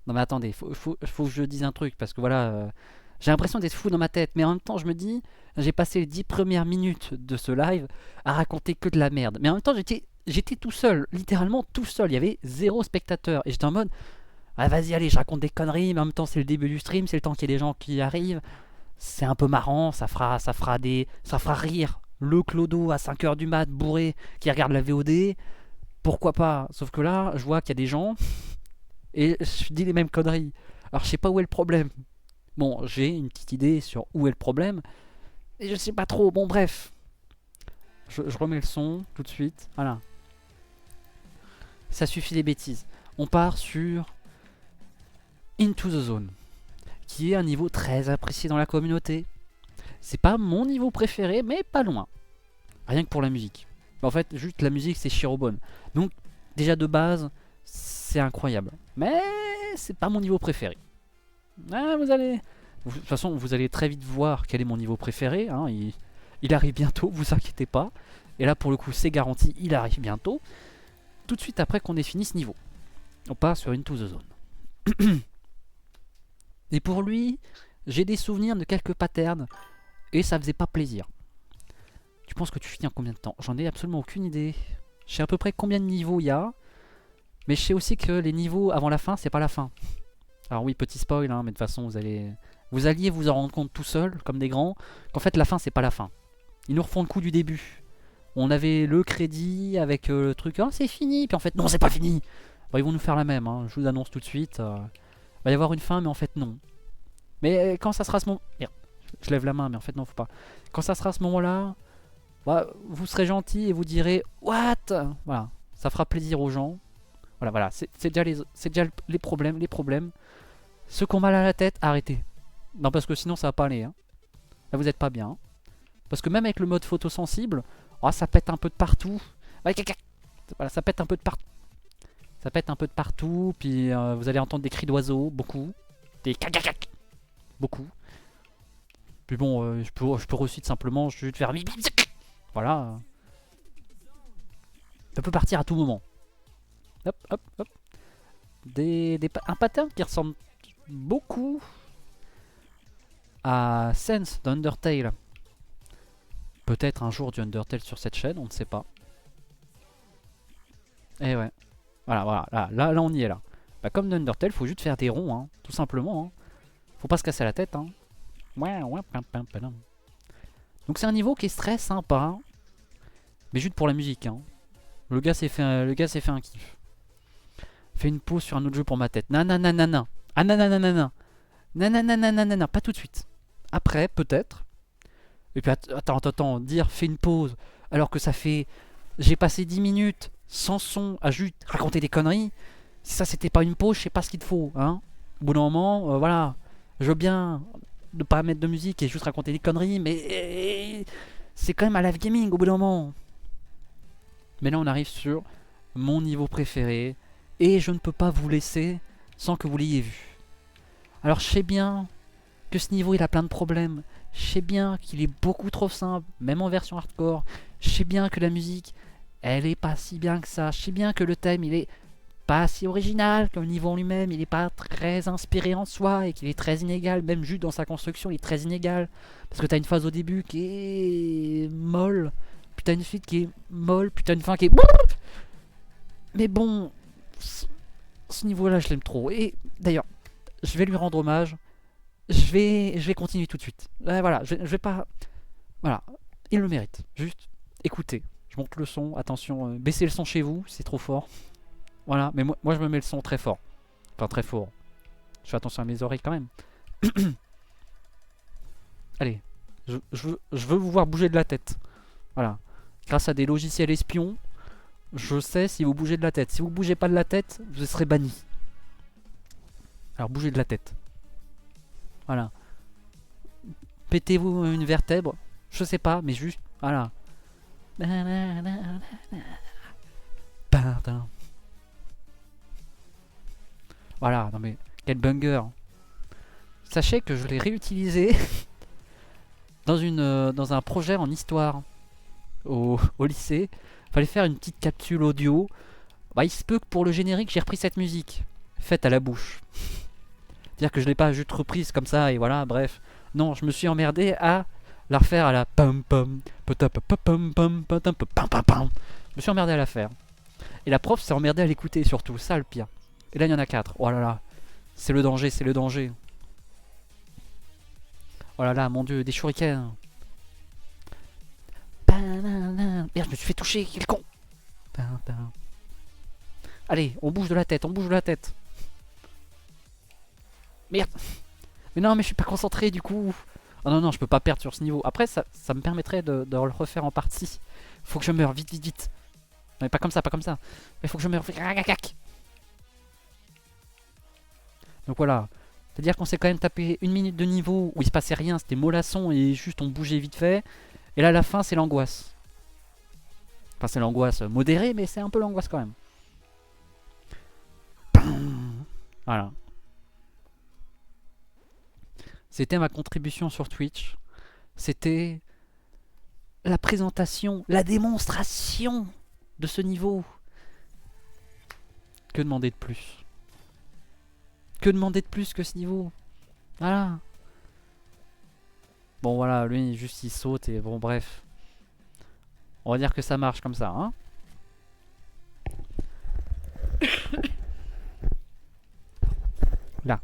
Non, mais attendez, faut que je dise un truc, parce que voilà. J'ai l'impression d'être fou dans ma tête, mais en même temps, je me dis, j'ai passé les 10 premières minutes de ce live à raconter que de la merde. Mais en même temps, j'étais tout seul, littéralement tout seul. Il y avait 0 spectateur. Et j'étais en mode, ah, vas-y, allez, je raconte des conneries, mais en même temps, c'est le début du stream, c'est le temps qu'il y ait des gens qui arrivent. C'est un peu marrant, ça fera rire le clodo à 5h du mat, bourré, qui regarde la VOD. Pourquoi pas? Sauf que là, je vois qu'il y a des gens, et je dis les mêmes conneries. Alors, je sais pas où est le problème. Bon, j'ai une petite idée sur où est le problème, et je sais pas trop. Bon, bref. Je remets le son tout de suite. Voilà. Ça suffit les bêtises. On part sur Into the Zone, qui est un niveau très apprécié dans la communauté. C'est pas mon niveau préféré, mais pas loin. Rien que pour la musique. En fait, juste la musique, c'est Shirobon. Donc, déjà de base, c'est incroyable. Mais c'est pas mon niveau préféré. Ah, de toute façon, vous allez très vite voir quel est mon niveau préféré. Hein. Il arrive bientôt, vous inquiétez pas. Et là, pour le coup, c'est garanti, il arrive bientôt. Tout de suite après qu'on ait fini ce niveau. On part sur Into the Zone. Et pour lui, j'ai des souvenirs de quelques patterns. Et ça faisait pas plaisir. Tu penses que tu finis en combien de temps? J'en ai absolument aucune idée. Je sais à peu près combien de niveaux il y a. Mais je sais aussi que les niveaux avant la fin, c'est pas la fin. Alors oui, petit spoil, hein, mais de toute façon, vous alliez vous en rendre compte tout seul, comme des grands, qu'en fait la fin, c'est pas la fin. Ils nous refont le coup du début. On avait le crédit avec le truc, oh c'est fini, puis en fait non, c'est pas fini. Bon, ils vont nous faire la même, hein, je vous annonce tout de suite. Il va y avoir une fin, mais en fait non. Mais quand ça sera ce moment... Merde, je lève la main, mais en fait non, faut pas. Quand ça sera à ce moment-là, bah, vous serez gentil et vous direz what. Voilà, ça fera plaisir aux gens. Voilà, c'est déjà, les problèmes, Ceux qui ont mal à la tête, arrêtez. Non, parce que sinon ça va pas aller. Hein. Là, vous êtes pas bien. Hein. Parce que même avec le mode photosensible, oh, ça pète un peu de partout. Voilà, ça pète un peu de partout. Ça pète un peu de partout. Puis vous allez entendre des cris d'oiseaux, beaucoup. Des cac. Beaucoup. Puis bon, je peux aussi simplement juste faire bip. Voilà. Ça peut partir à tout moment. Hop. Un pattern qui ressemble beaucoup à Sense d'Undertale. Peut-être un jour du Undertale sur cette chaîne, on ne sait pas. Et ouais. Voilà, là on y est là. Bah, comme d'Undertale, faut juste faire des ronds, hein, tout simplement. Hein. Faut pas se casser la tête. Hein. Donc c'est un niveau qui est très sympa. Mais juste pour la musique. Hein. Le gars s'est fait un kiff. Fait une pause sur un autre jeu pour ma tête. Nananana. Ah nananana. Nananana. Pas tout de suite. Après, peut-être. Et puis attends, dire fais une pause alors que ça fait... J'ai passé 10 minutes sans son à juste raconter des conneries. Si ça c'était pas une pause, je sais pas ce qu'il te faut. Hein. Au bout d'un moment, voilà. Je veux bien ne pas mettre de musique et juste raconter des conneries, mais c'est quand même à live gaming au bout d'un moment. Mais là on arrive sur mon niveau préféré. Et je ne peux pas vous laisser sans que vous l'ayez vu. Alors je sais bien que ce niveau il a plein de problèmes. Je sais bien qu'il est beaucoup trop simple, même en version hardcore. Je sais bien que la musique, elle est pas si bien que ça. Je sais bien que le thème, il est pas si original, que le niveau en lui-même, il est pas très inspiré en soi et qu'il est très inégal. Même juste dans sa construction, il est très inégal. Parce que t'as une phase au début qui est molle, puis t'as une suite qui est molle, puis t'as une fin qui est... Mais bon, ce niveau-là, je l'aime trop. Et d'ailleurs, je vais lui rendre hommage. Je vais continuer tout de suite. Voilà, je vais pas... Voilà, il le mérite. Juste, écoutez. Je monte le son, attention, baissez le son chez vous, c'est trop fort. Voilà, mais moi je me mets le son très fort. Enfin, très fort. Je fais attention à mes oreilles quand même. Allez, je veux vous voir bouger de la tête. Voilà. Grâce à des logiciels espions, je sais si vous bougez de la tête. Si vous bougez pas de la tête, vous serez banni. Alors bougez de la tête. Voilà. Pétez-vous une vertèbre. Je sais pas, mais juste. Voilà. Voilà, non mais quel banger. Sachez que je l'ai réutilisé dans un projet en histoire au lycée. Fallait faire une petite capsule audio. Bah, il se peut que pour le générique, j'ai repris cette musique faite à la bouche. C'est-à-dire que je l'ai pas juste reprise comme ça et voilà, bref. Non, je me suis emmerdé à la refaire à la pam pam pam pam pam pam pam. Je me suis emmerdé à la faire. Et la prof s'est emmerdée à l'écouter surtout, ça le pire. Et là il y en a 4. Oh là là, c'est le danger, c'est le danger. Oh là là, mon dieu, des shurikens. Merde, je me suis fait toucher, quel con. Allez, on bouge de la tête, on bouge de la tête. Merde. Mais non, mais je suis pas concentré du coup. Oh non, non, je peux pas perdre sur ce niveau. Après, ça me permettrait de le refaire en partie. Faut que je meure, vite, vite, vite. Non, mais pas comme ça, pas comme ça. Mais faut que je meure. Donc voilà. C'est-à-dire qu'on s'est quand même tapé une minute de niveau où il se passait rien, c'était mollasson et juste on bougeait vite fait. Et là, à la fin, c'est l'angoisse. Enfin, c'est l'angoisse modérée, mais c'est un peu l'angoisse quand même. Voilà. C'était ma contribution sur Twitch. C'était la présentation, la démonstration de ce niveau. Que demander de plus? Que demander de plus que ce niveau? Voilà. Bon voilà, lui juste il saute et bon bref. On va dire que ça marche comme ça, hein. Là.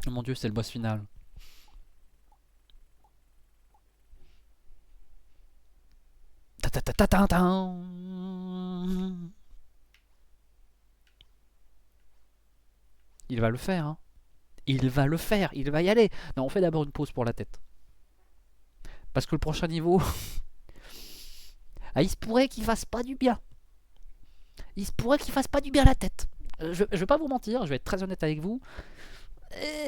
Oh mon dieu, c'est le boss final. Il va le faire, hein. Il va le faire, il va y aller. Non, on fait d'abord une pause pour la tête. Parce que le prochain niveau... ah, il se pourrait qu'il fasse pas du bien. Il se pourrait qu'il fasse pas du bien à la tête. Je vais pas vous mentir, je vais être très honnête avec vous.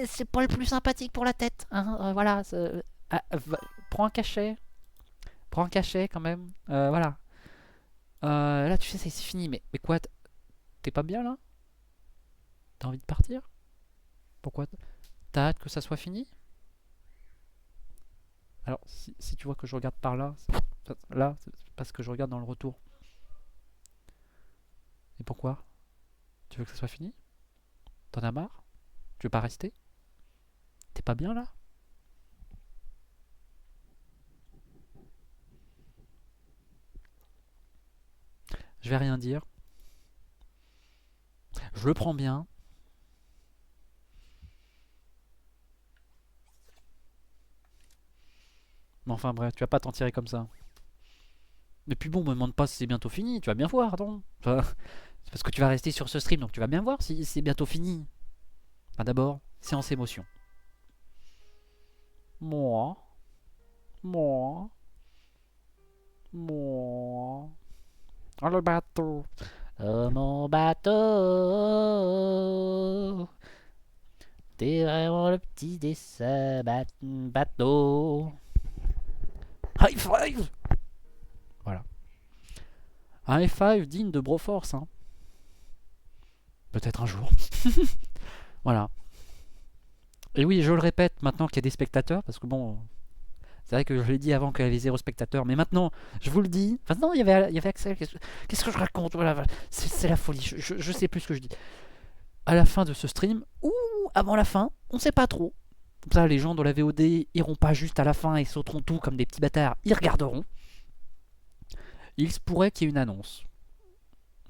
C'est pas le plus sympathique pour la tête. Hein, voilà. Ah, prends un cachet. Prends un cachet quand même. Voilà. Là, tu sais, c'est fini. Mais quoi? T'es pas bien là? T'as envie de partir? Pourquoi? T'as hâte que ça soit fini? Alors, si tu vois que je regarde par là, là, c'est parce que je regarde dans le retour. Et pourquoi? Tu veux que ça soit fini? T'en as marre? Tu veux pas rester? T'es pas bien là? Je vais rien dire. Je le prends bien. Mais enfin bref, tu vas pas t'en tirer comme ça. Et puis bon, me demande pas si c'est bientôt fini, tu vas bien voir, attends. C'est parce que tu vas rester sur ce stream, donc tu vas bien voir si c'est bientôt fini. Enfin d'abord, séance émotion. Moi, moi, moi. Oh le bateau. Oh mon bateau. T'es vraiment le petit dessin bateau. High five. Voilà. Un high five digne de Broforce, hein. Peut-être un jour. Voilà. Et oui, je le répète maintenant qu'il y a des spectateurs, parce que bon, c'est vrai que je l'ai dit avant qu'il y avait 0 spectateurs, mais maintenant, je vous le dis. Enfin, non, il y avait Axel. Qu'est-ce que je raconte? Voilà, c'est la folie. Je sais plus ce que je dis. À la fin de ce stream, ou avant la fin, on sait pas trop. Comme ça, les gens de la VOD iront pas juste à la fin et sauteront tout comme des petits bâtards. Ils regarderont. Il se pourrait qu'il y ait une annonce.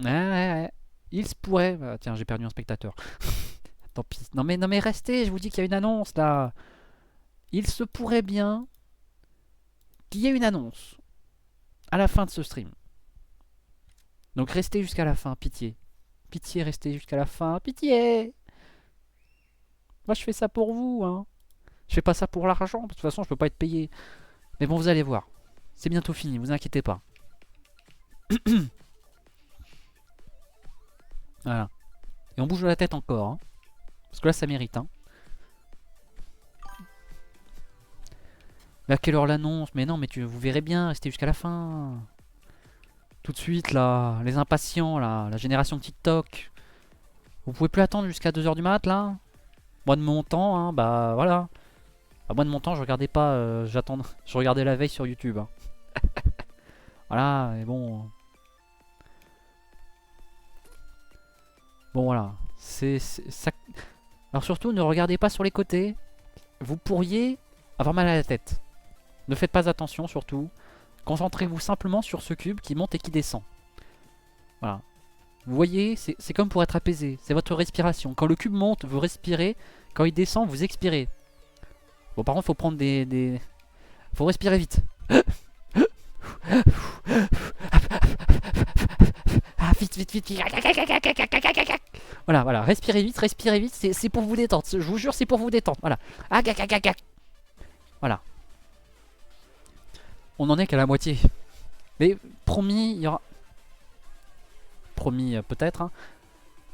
Ouais, ouais, ouais. Il se pourrait. Ah, tiens, j'ai perdu un spectateur. Tant pis. Non mais restez, je vous dis qu'il y a une annonce là. Il se pourrait bien qu'il y ait une annonce à la fin de ce stream. Donc restez jusqu'à la fin, pitié. Pitié, restez jusqu'à la fin, pitié. Moi je fais ça pour vous, hein. Je fais pas ça pour l'argent, de toute façon je peux pas être payé. Mais bon, vous allez voir. C'est bientôt fini, vous inquiétez pas. Voilà. Et on bouge la tête encore, hein. Parce que là ça mérite, hein. Mais à quelle heure l'annonce? Mais non, mais vous verrez bien, restez jusqu'à la fin. Tout de suite là, les impatients là, la génération TikTok. Vous pouvez plus attendre jusqu'à 2 h du mat là? Moi de mon temps, hein, bah voilà. Bah, moi de mon temps, je regardais pas, je regardais la veille sur YouTube, hein. Voilà, et bon. Bon voilà, ça. Alors surtout, ne regardez pas sur les côtés. Vous pourriez avoir mal à la tête. Ne faites pas attention surtout. Concentrez-vous simplement sur ce cube qui monte et qui descend. Voilà. Vous voyez, c'est comme pour être apaisé. C'est votre respiration. Quand le cube monte, vous respirez. Quand il descend, vous expirez. Bon, par contre, faut prendre des... Faut respirer vite. Ah, vite, vite, vite, vite. Voilà, voilà. Respirez vite, respirez vite. C'est pour vous détendre. Je vous jure, c'est pour vous détendre. Voilà. Voilà. On en est qu'à la moitié. Mais promis, il y aura... Promis, peut-être, hein.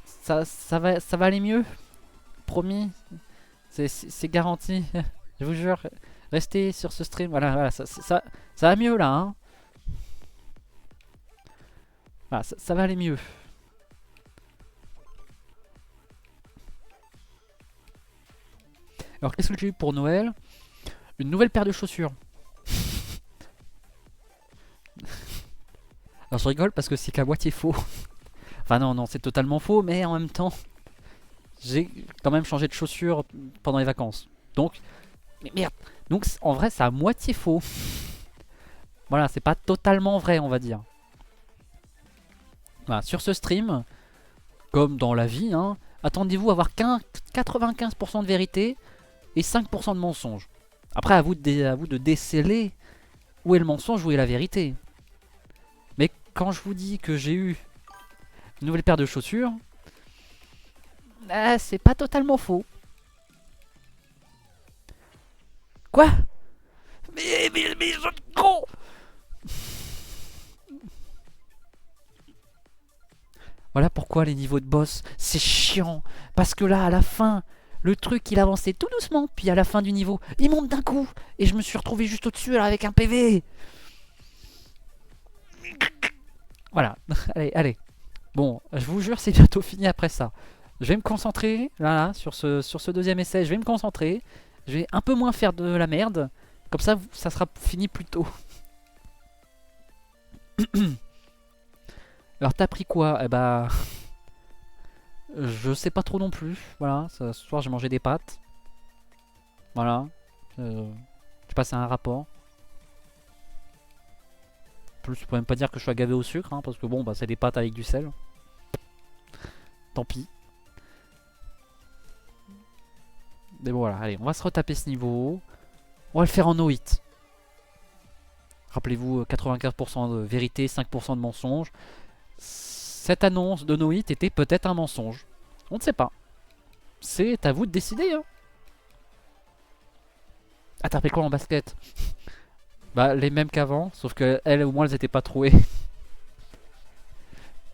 Ça va aller mieux. Promis. C'est garanti. Je vous jure. Restez sur ce stream. Voilà, voilà, ça va mieux là, hein. Voilà, ça va aller mieux. Alors qu'est-ce que j'ai eu pour Noël? Une nouvelle paire de chaussures. Alors je rigole parce que c'est qu'à moitié faux. Enfin non, non, c'est totalement faux, mais en même temps, j'ai quand même changé de chaussures pendant les vacances. Donc, mais merde. Donc en vrai, c'est à moitié faux. Voilà, c'est pas totalement vrai, on va dire. Voilà, sur ce stream, comme dans la vie, hein, attendez-vous à avoir 95% de vérité et 5% de mensonge. Après, à vous de déceler où est le mensonge, où est la vérité. Mais quand je vous dis que j'ai eu une nouvelle paire de chaussures, c'est pas totalement faux. Quoi? Mais je con. Voilà pourquoi les niveaux de boss, c'est chiant. Parce que là, à la fin, le truc, il avançait tout doucement. Puis à la fin du niveau, il monte d'un coup. Et je me suis retrouvé juste au-dessus, là, avec un PV. Voilà. Allez, allez. Bon, je vous jure, c'est bientôt fini après ça. Je vais me concentrer, là, sur ce deuxième essai. Je vais me concentrer. Je vais un peu moins faire de la merde. Comme ça sera fini plus tôt. Alors, t'as pris quoi? Eh bah... je sais pas trop non plus. Voilà, ce soir j'ai mangé des pâtes. Voilà. J'ai passé un rapport. Plus, je peux même pas dire que je suis gavé au sucre, hein, parce que bon, bah c'est des pâtes avec du sel. Tant pis. Mais bon, voilà, allez, on va se retaper ce niveau. On va le faire en no-hit. Rappelez-vous, 95% de vérité, 5% de mensonge. Cette annonce de no-hit était peut-être un mensonge. On ne sait pas. C'est à vous de décider. Hein. Ah, t'as pris quoi en basket? Bah, les mêmes qu'avant, sauf que elles, au moins, elles étaient pas trouées.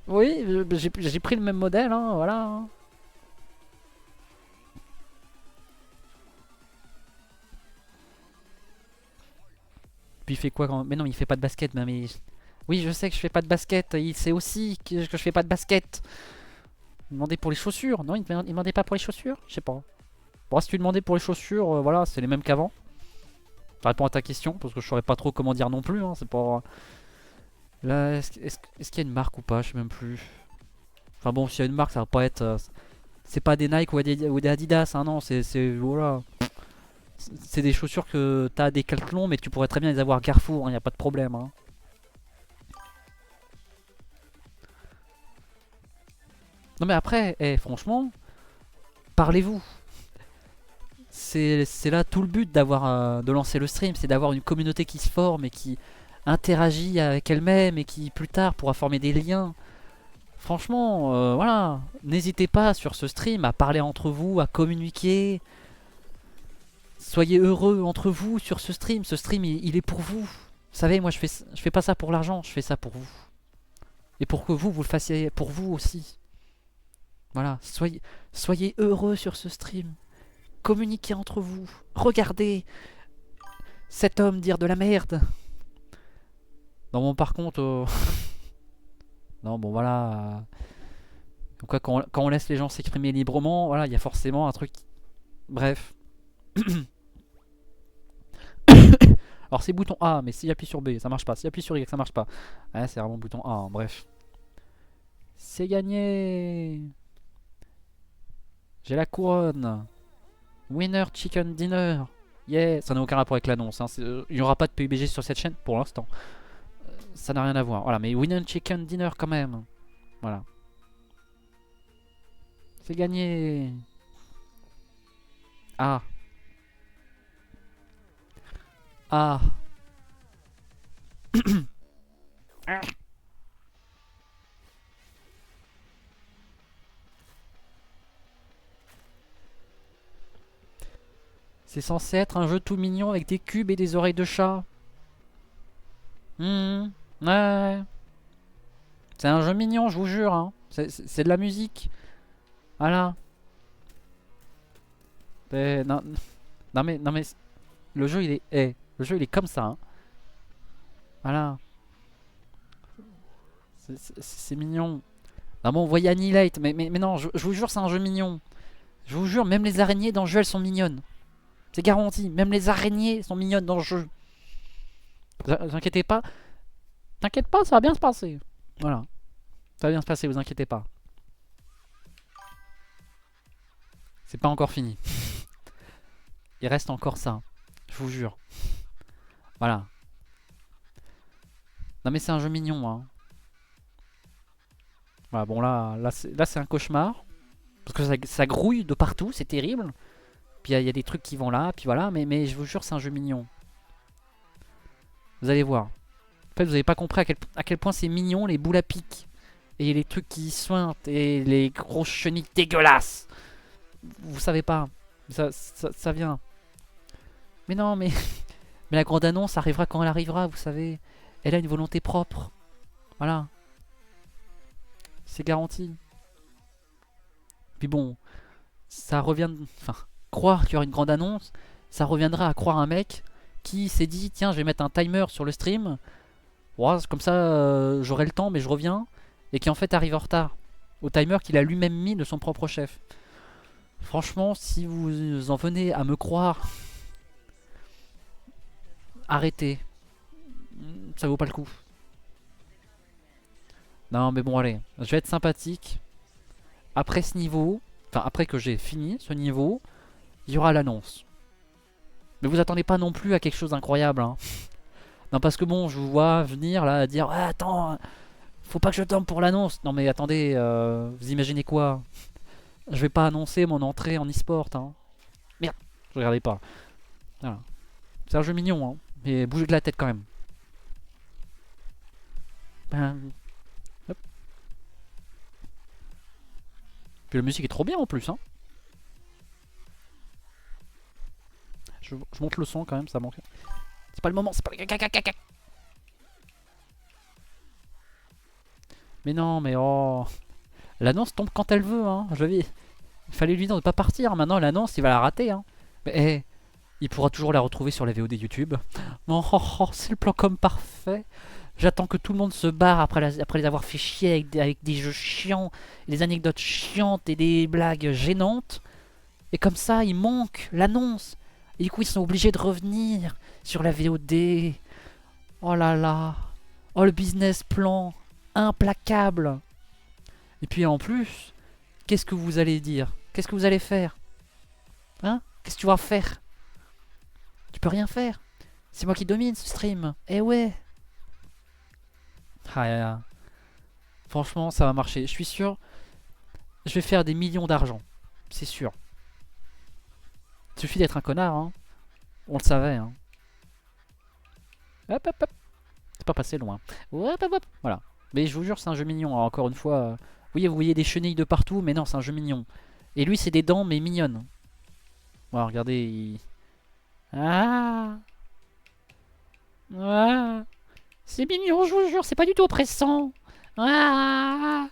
Oui, j'ai pris le même modèle, hein, voilà. Hein. Puis il fait quoi quand... Mais non, il fait pas de basket, mais... Oui, je sais que je fais pas de basket, il sait aussi que je fais pas de basket. Il demandait pour les chaussures, non, il demandait pas pour les chaussures? Je sais pas. Bon, si tu demandais pour les chaussures, voilà, c'est les mêmes qu'avant. Ça répond à ta question, parce que je saurais pas trop comment dire non plus, hein, c'est pas... Là, est-ce qu'il y a une marque ou pas? Je sais même plus. Enfin bon, s'il y a une marque, ça va pas être... c'est pas des Nike ou des Adidas, hein, non, c'est... Voilà. C'est des chaussures que t'as des calques longs, mais tu pourrais très bien les avoir Carrefour, hein, y a pas de problème, hein. Non mais après, franchement, parlez-vous. C'est là tout le but d'avoir de lancer le stream, c'est d'avoir une communauté qui se forme et qui interagit avec elle-même et qui plus tard pourra former des liens. Franchement, voilà, n'hésitez pas sur ce stream à parler entre vous, à communiquer. Soyez heureux entre vous sur ce stream. Ce stream, il est pour vous. Vous savez, moi, je fais pas ça pour l'argent, je fais ça pour vous. Et pour que vous le fassiez pour vous aussi. Voilà, soyez heureux sur ce stream. Communiquez entre vous. Regardez cet homme dire de la merde. Non, bon, par contre... non, bon, voilà... Donc, quand on laisse les gens s'exprimer librement, voilà, il y a forcément un truc... Bref. Alors c'est bouton A, mais si j'appuie sur B, ça marche pas. Si j'appuie sur Y, ça marche pas. Ouais, c'est vraiment bouton A, hein, bref. C'est gagné. J'ai la couronne. Winner Chicken Dinner. Yeah. Ça n'a aucun rapport avec l'annonce. Hein. Il n'y aura pas de PUBG sur cette chaîne pour l'instant. Ça n'a rien à voir. Voilà, mais Winner Chicken Dinner quand même. Voilà. C'est gagné. Ah. Ah. C'est censé être un jeu tout mignon avec des cubes et des oreilles de chat. Ouais. C'est un jeu mignon, je vous jure. Hein. C'est de la musique. Voilà. Non, non mais le jeu il est, le jeu il est comme ça. Hein. Voilà. C'est mignon. Ah bon, vous voyez Annihilate, mais non, je vous jure, c'est un jeu mignon. Je vous jure, même les araignées dans le jeu, elles sont mignonnes. C'est garanti. Même les araignées sont mignonnes dans le jeu. Vous inquiétez pas. T'inquiète pas, ça va bien se passer. Voilà. Ça va bien se passer, vous inquiétez pas. C'est pas encore fini. Il reste encore ça. Je vous jure. Voilà. Non mais c'est un jeu mignon, hein. Voilà, bon là c'est un cauchemar. Parce que ça grouille de partout, c'est terrible. Puis il y a des trucs qui vont là, puis voilà. Mais je vous jure, c'est un jeu mignon. Vous allez voir. En fait, vous avez pas compris à quel point c'est mignon, les boules à pic. Et les trucs qui suintent, et les grosses chenilles dégueulasses. Vous savez pas. Ça vient. Mais non, mais... mais la grande annonce arrivera quand elle arrivera, vous savez. Elle a une volonté propre. Voilà. C'est garanti. Puis bon, ça revient... Enfin, croire qu'il y aura une grande annonce, ça reviendra à croire un mec qui s'est dit, tiens, je vais mettre un timer sur le stream. Ouais, comme ça, j'aurai le temps, mais je reviens. Et qui en fait arrive en retard. Au timer qu'il a lui-même mis de son propre chef. Franchement, si vous en venez à me croire, arrêtez. Ça vaut pas le coup. Non, mais bon, allez. Je vais être sympathique. Après ce niveau, enfin, après que j'ai fini ce niveau, il y aura l'annonce. Mais vous attendez pas non plus à quelque chose d'incroyable, hein. Non, parce que bon, je vous vois venir là à dire ah, attends, faut pas que je tombe pour l'annonce. Non, mais attendez, vous imaginez quoi? Je vais pas annoncer mon entrée en e-sport, hein. Merde, je regardais pas. Voilà. C'est un jeu mignon, hein. Mais bougez de la tête quand même. Ben, hop. Puis la musique est trop bien en plus, hein. Je monte le son quand même, ça manque. C'est pas le moment, c'est pas le... Mais non, mais oh... L'annonce tombe quand elle veut, hein. Il fallait lui dire de pas partir. Maintenant, l'annonce, il va la rater, hein. Mais hey, il pourra toujours la retrouver sur la VOD YouTube. Non, oh, oh, c'est le plan comme parfait. J'attends que tout le monde se barre après les avoir fait chier avec des jeux chiants, des anecdotes chiantes et des blagues gênantes. Et comme ça, il manque l'annonce. Et du coup, ils sont obligés de revenir sur la VOD. Oh là là. Oh, le business plan. Implacable. Et puis en plus, qu'est-ce que vous allez dire? Qu'est-ce que vous allez faire? Hein? Qu'est-ce que tu vas faire? Tu peux rien faire. C'est moi qui domine ce stream. Eh ouais. Ah, yeah. Franchement, ça va marcher. Je suis sûr. Je vais faire des millions d'argent. C'est sûr. Il suffit d'être un connard, hein. On le savait, hein. Hop, hop, hop. C'est pas passé loin. Hop, hop, hop. Voilà. Mais je vous jure, c'est un jeu mignon. Alors, encore une fois, oui, vous voyez des chenilles de partout, mais non, c'est un jeu mignon. Et lui, c'est des dents, mais mignonnes. Voilà, regardez. Ah, ah. C'est mignon, je vous jure, c'est pas du tout oppressant. Ah,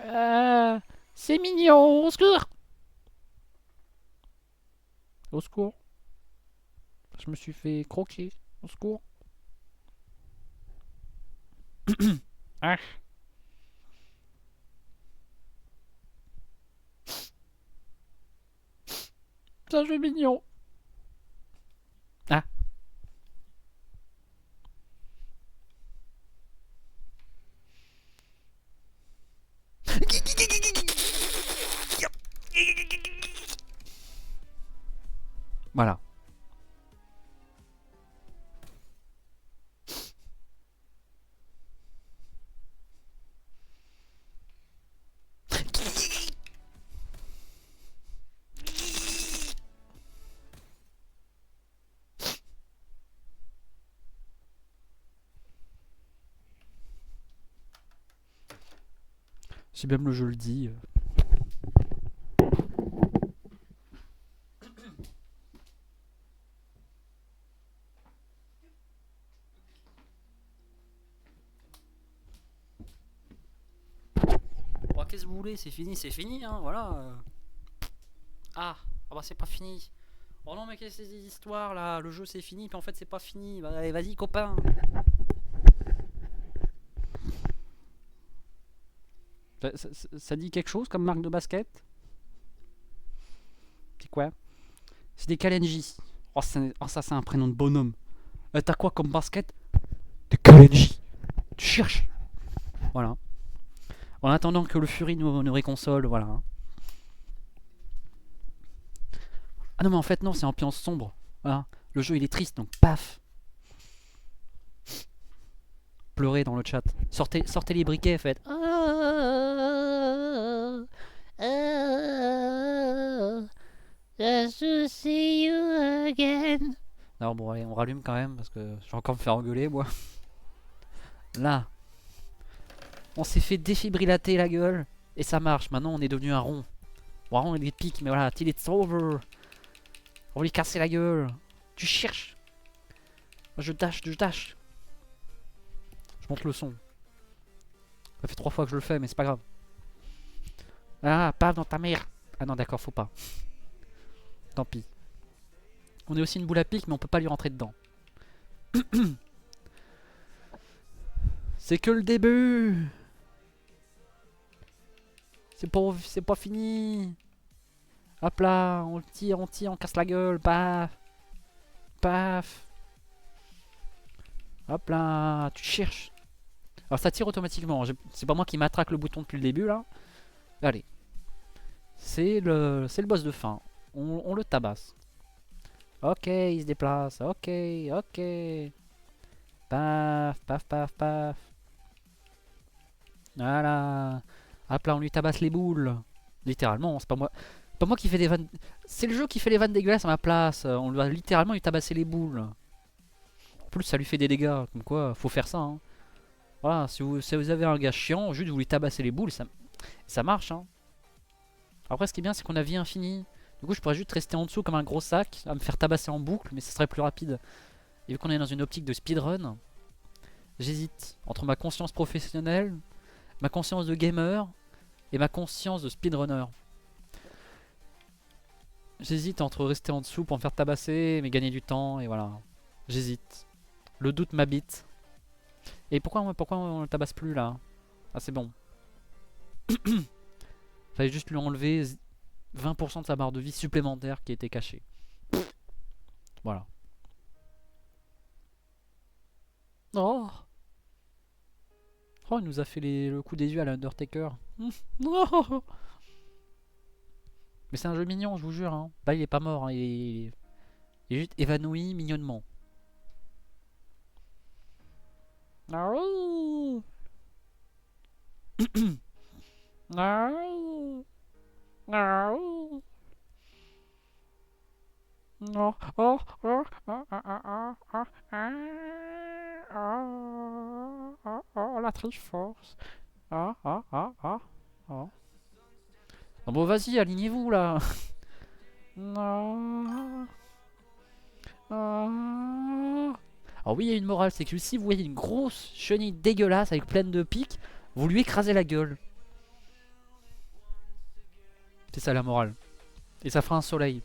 ah. C'est mignon, au secours. Au secours. Je me suis fait croquer. Au secours. Ah. C'est un jeu mignon. Ah. Voilà. Si même le jeu le dit. Bon, qu'est-ce que vous voulez? C'est fini, hein, voilà. Ah, bah c'est pas fini. Oh non, mais qu'est-ce que c'est ces histoires là? Le jeu c'est fini, puis en fait c'est pas fini. Bah, allez, vas-y, copain. Ça dit quelque chose comme marque de basket? C'est quoi? C'est des Kalenji. Oh, ça c'est un prénom de bonhomme. T'as quoi comme basket? Des Kalenji. Tu cherches. Voilà. En attendant que le Fury nous réconsole, voilà. Ah non mais en fait non, c'est ambiance sombre. Voilà. Le jeu il est triste donc paf. Pleurez dans le chat. Sortez les briquets, faites. Just to see you again. Non bon allez, on rallume quand même parce que je vais encore me faire engueuler moi. Là, on s'est fait défibrillater la gueule et ça marche. Maintenant on est devenu un rond. Bon, on est pique mais voilà, till it's over. On va lui casser la gueule. Tu cherches. Je dash, je dash. Je monte le son. Ça fait 3 fois que je le fais mais c'est pas grave. Ah, paf dans ta mère. Ah non d'accord, faut pas. Tant pis. On est aussi une boule à pique mais on peut pas lui rentrer dedans. C'est que le début. C'est pas fini. Hop là, on tire, on casse la gueule, paf. Paf. Hop là, tu cherches. Alors ça tire automatiquement, c'est pas moi qui m'attraque le bouton depuis le début là. Allez. C'est le boss de fin. On le tabasse. Ok, il se déplace. Ok, ok. Paf, paf, paf, paf. Voilà. Hop là, on lui tabasse les boules. Littéralement, c'est pas moi. Pas moi qui fais des vannes. C'est le jeu qui fait les vannes dégueulasses à ma place. On doit littéralement lui tabasser les boules. En plus, ça lui fait des dégâts. Comme quoi, faut faire ça. Hein. Voilà, si vous avez un gars chiant, juste vous lui tabassez les boules, ça marche. Hein. Après, ce qui est bien, c'est qu'on a vie infinie. Du coup, je pourrais juste rester en dessous comme un gros sac, à me faire tabasser en boucle, mais ce serait plus rapide. Et vu qu'on est dans une optique de speedrun, j'hésite entre ma conscience professionnelle, ma conscience de gamer et ma conscience de speedrunner. J'hésite entre rester en dessous pour me faire tabasser, mais gagner du temps, et voilà. J'hésite. Le doute m'habite. Et pourquoi on le tabasse plus là? Ah c'est bon. Fallait juste lui enlever 20% de sa barre de vie supplémentaire qui était cachée. Voilà. Oh, oh il nous a fait le coup des yeux à l'Undertaker. Oh. Mais c'est un jeu mignon, je vous jure. Hein. Là il est pas mort, hein. Il est juste évanoui mignonnement. Oh. Oh. Oh. Oh, oh, oh, la Triforce. Ah, ah, ah, ah, ah. Ah bon, vas-y, alignez-vous là. Non. Alors oui, il y a une morale, c'est que si vous voyez une grosse chenille dégueulasse avec pleine de pics, vous lui écrasez la gueule. C'est ça la morale. Et ça fera un soleil.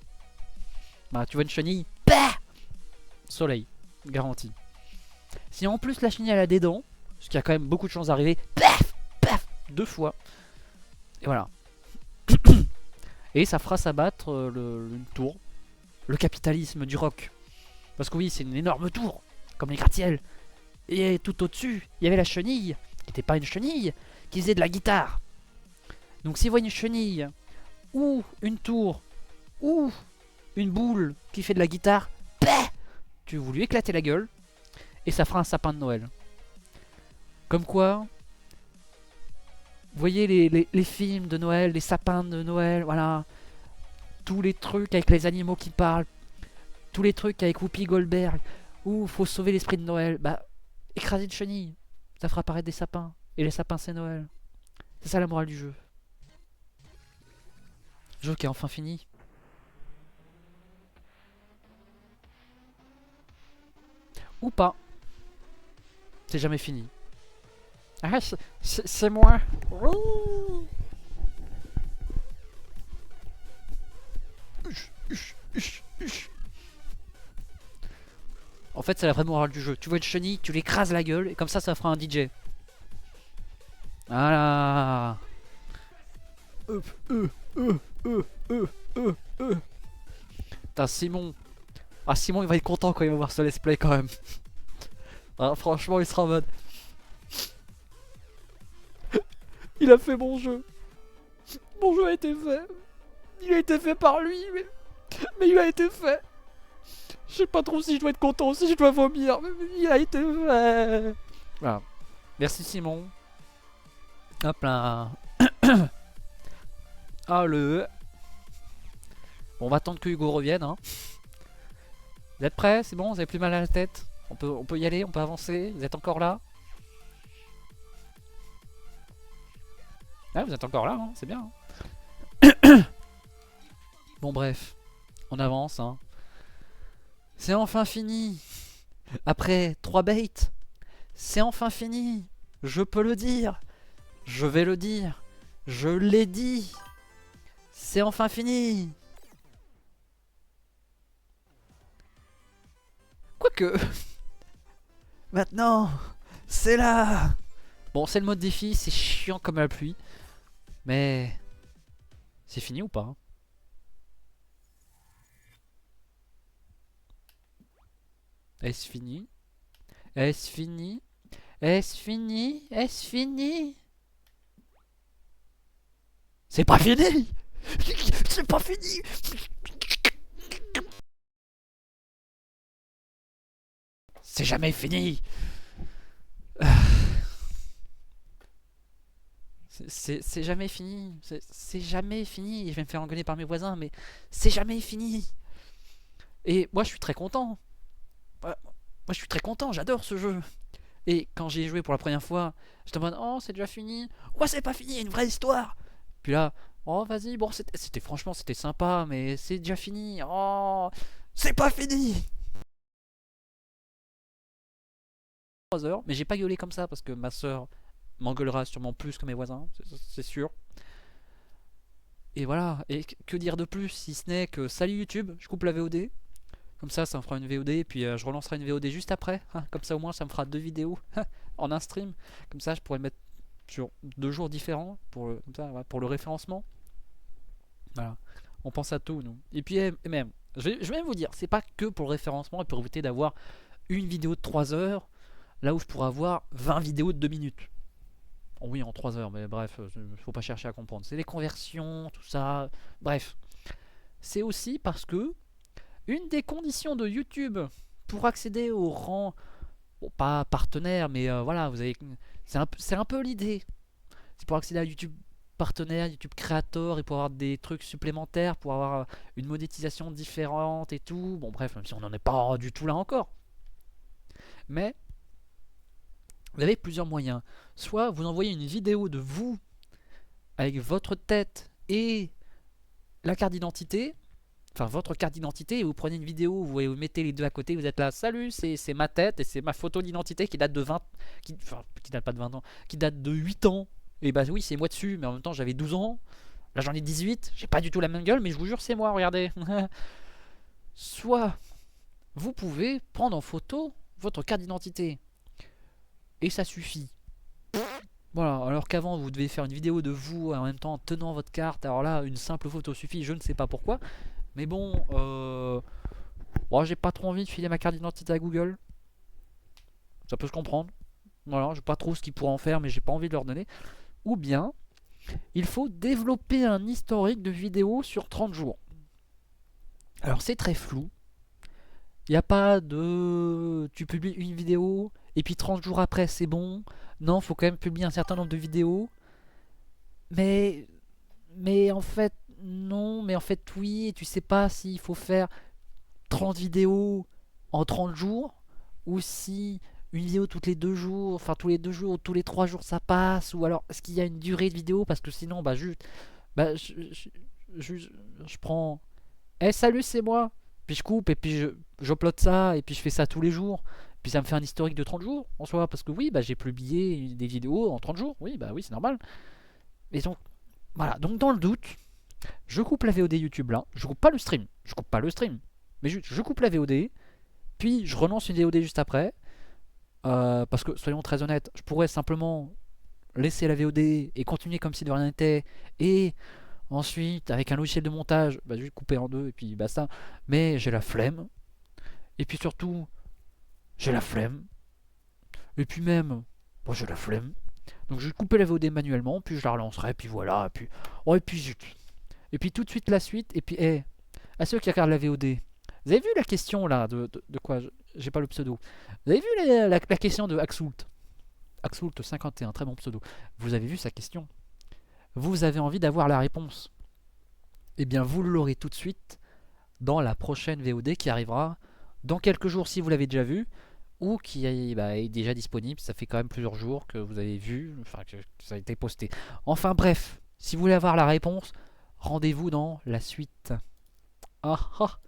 Bah, tu vois une chenille, bah soleil, garanti. Si en plus la chenille elle a des dents, ce qui a quand même beaucoup de chances d'arriver, paf, paf, 2 fois. Et voilà. Et ça fera s'abattre une tour. Le capitalisme du rock. Parce que oui, c'est une énorme tour, comme les gratte-ciel. Et tout au-dessus, il y avait la chenille, qui n'était pas une chenille, qui faisait de la guitare. Donc si vous voyez une chenille, ou une tour, ou une boule qui fait de la guitare, bah, tu veux lui éclater la gueule, et ça fera un sapin de Noël. Comme quoi, vous voyez les films de Noël, les sapins de Noël, voilà. Tous les trucs avec les animaux qui parlent, tous les trucs avec Whoopi Goldberg, où faut sauver l'esprit de Noël, bah, écraser une chenille, ça fera apparaître des sapins. Et les sapins c'est Noël. C'est ça la morale du jeu. Jeu qui est enfin fini. Ou pas. C'est jamais fini. Ah, c'est moi. Oui. En fait, c'est la vraie morale du jeu. Tu vois une chenille, tu l'écrases la gueule, et comme ça fera un DJ. Voilà. Putain, Simon. Ah, Simon, il va être content quand il va voir ce let's play quand même. Ah, franchement, il sera en mode. Il a fait mon jeu. Mon jeu a été fait. Il a été fait par lui, mais il a été fait. Je sais pas trop si je dois être content ou si je dois vomir, mais il a été fait. Voilà. Merci Simon. Hop là. Ah le. Bon, on va attendre que Hugo revienne. Hein. Vous êtes prêts? C'est bon? Vous avez plus mal à la tête? On peut y aller? On peut avancer? Vous êtes encore là? Ah, vous êtes encore là, hein, c'est bien. Hein. Bon, bref. On avance. Hein. C'est enfin fini. Après 3 baits. C'est enfin fini. Je peux le dire. Je vais le dire. Je l'ai dit. C'est enfin fini. Quoique. Maintenant, c'est là. Bon, c'est le mode défi. C'est chiant comme la pluie. Mais... c'est fini ou pas? Hein. Est-ce fini? Est-ce fini? Est-ce fini? Est-ce fini? C'est pas fini! C'est pas fini! C'est jamais fini! C'est jamais fini. C'est jamais fini. Je vais me faire engueuler par mes voisins, mais c'est jamais fini. Et moi, je suis très content. Moi, je suis très content. J'adore ce jeu. Et quand j'y ai joué pour la première fois, je me demande, oh, c'est déjà fini. Ouais, c'est pas fini, il y a une vraie histoire. Puis là, oh, vas-y, bon, c'était franchement, c'était sympa, mais c'est déjà fini. Oh, c'est pas fini. 3 heures, mais j'ai pas gueulé comme ça parce que ma soeur m'engueulera sûrement plus que mes voisins, c'est sûr. Et voilà, et que dire de plus si ce n'est que salut YouTube, je coupe la VOD. Comme ça me fera une VOD et puis je relancerai une VOD juste après. Hein, comme ça au moins ça me fera 2 vidéos en un stream. Comme ça je pourrais le mettre sur 2 jours différents comme ça, voilà, pour le référencement. Voilà, on pense à tout nous. Et puis même, je vais même vous dire, c'est pas que pour le référencement et pour éviter d'avoir une vidéo de 3 heures là où je pourrais avoir 20 vidéos de 2 minutes. Oh oui, en 3 heures, mais bref, faut pas chercher à comprendre. C'est les conversions, tout ça. Bref, c'est aussi parce que une des conditions de YouTube pour accéder au rang, bon, pas partenaire, mais voilà, vous avez, c'est un peu l'idée. C'est pour accéder à YouTube partenaire, YouTube Creator et pour avoir des trucs supplémentaires, pour avoir une monétisation différente et tout. Bon, bref, même si on n'en est pas du tout là encore. Mais vous avez plusieurs moyens. Soit vous envoyez une vidéo de vous avec votre tête et la carte d'identité, enfin votre carte d'identité, et vous prenez une vidéo, vous mettez les deux à côté, vous êtes là, salut, c'est ma tête et c'est ma photo d'identité qui date de 20, enfin qui date pas de 20 ans, qui date de 8 ans. Et bah oui, c'est moi dessus, mais en même temps j'avais 12 ans, là j'en ai 18, j'ai pas du tout la même gueule, mais je vous jure c'est moi, regardez. Soit vous pouvez prendre en photo votre carte d'identité, et ça suffit. Voilà, alors qu'avant vous devez faire une vidéo de vous en même temps en tenant votre carte, alors là une simple photo suffit, je ne sais pas pourquoi. Mais bon, bon j'ai pas trop envie de filer ma carte d'identité à Google. Ça peut se comprendre. Voilà, je sais pas trop ce qu'ils pourraient en faire, mais j'ai pas envie de leur donner. Ou bien, il faut développer un historique de vidéos sur 30 jours. Alors c'est très flou. Il n'y a pas de... tu publies une vidéo, et puis 30 jours après c'est bon. Non, faut quand même publier un certain nombre de vidéos. Mais... mais en fait, non. Mais en fait, oui. Et tu sais pas s'il faut faire 30 vidéos en 30 jours, ou si une vidéo toutes les 2 jours, enfin tous les 2 jours, ou tous les 3 jours ça passe, ou alors est-ce qu'il y a une durée de vidéo, parce que sinon bah juste bah je prends salut c'est moi, puis je coupe et puis j'upload ça et puis je fais ça tous les jours, puis ça me fait un historique de 30 jours en soi, parce que oui bah j'ai publié des vidéos en 30 jours, oui bah oui c'est normal. Et donc voilà, donc dans le doute je coupe la VOD YouTube là, je coupe pas le stream, mais je coupe la VOD, puis je relance une VOD juste après. Parce que soyons très honnêtes, je pourrais simplement laisser la VOD et continuer comme si de rien n'était et Ensuite, avec un logiciel de montage, bah, je vais couper en deux et puis basta. Mais j'ai la flemme. Et puis surtout, j'ai la flemme. Et puis même, bon, j'ai la flemme. Donc je vais couper la VOD manuellement, puis je la relancerai, puis voilà. Et puis, oh, et puis zut. Et puis tout de suite la suite. Et puis, à ceux qui regardent la VOD, vous avez vu la question là de quoi j'ai pas le pseudo. Vous avez vu la question de Axoult Axoult 51, très bon pseudo. Vous avez vu sa question. Vous avez envie d'avoir la réponse. Eh bien, vous l'aurez tout de suite dans la prochaine VOD qui arrivera dans quelques jours si vous l'avez déjà vu ou qui est déjà disponible. Ça fait quand même plusieurs jours que vous avez vu, enfin que ça a été posté. Enfin bref, si vous voulez avoir la réponse, rendez-vous dans la suite. Ah ah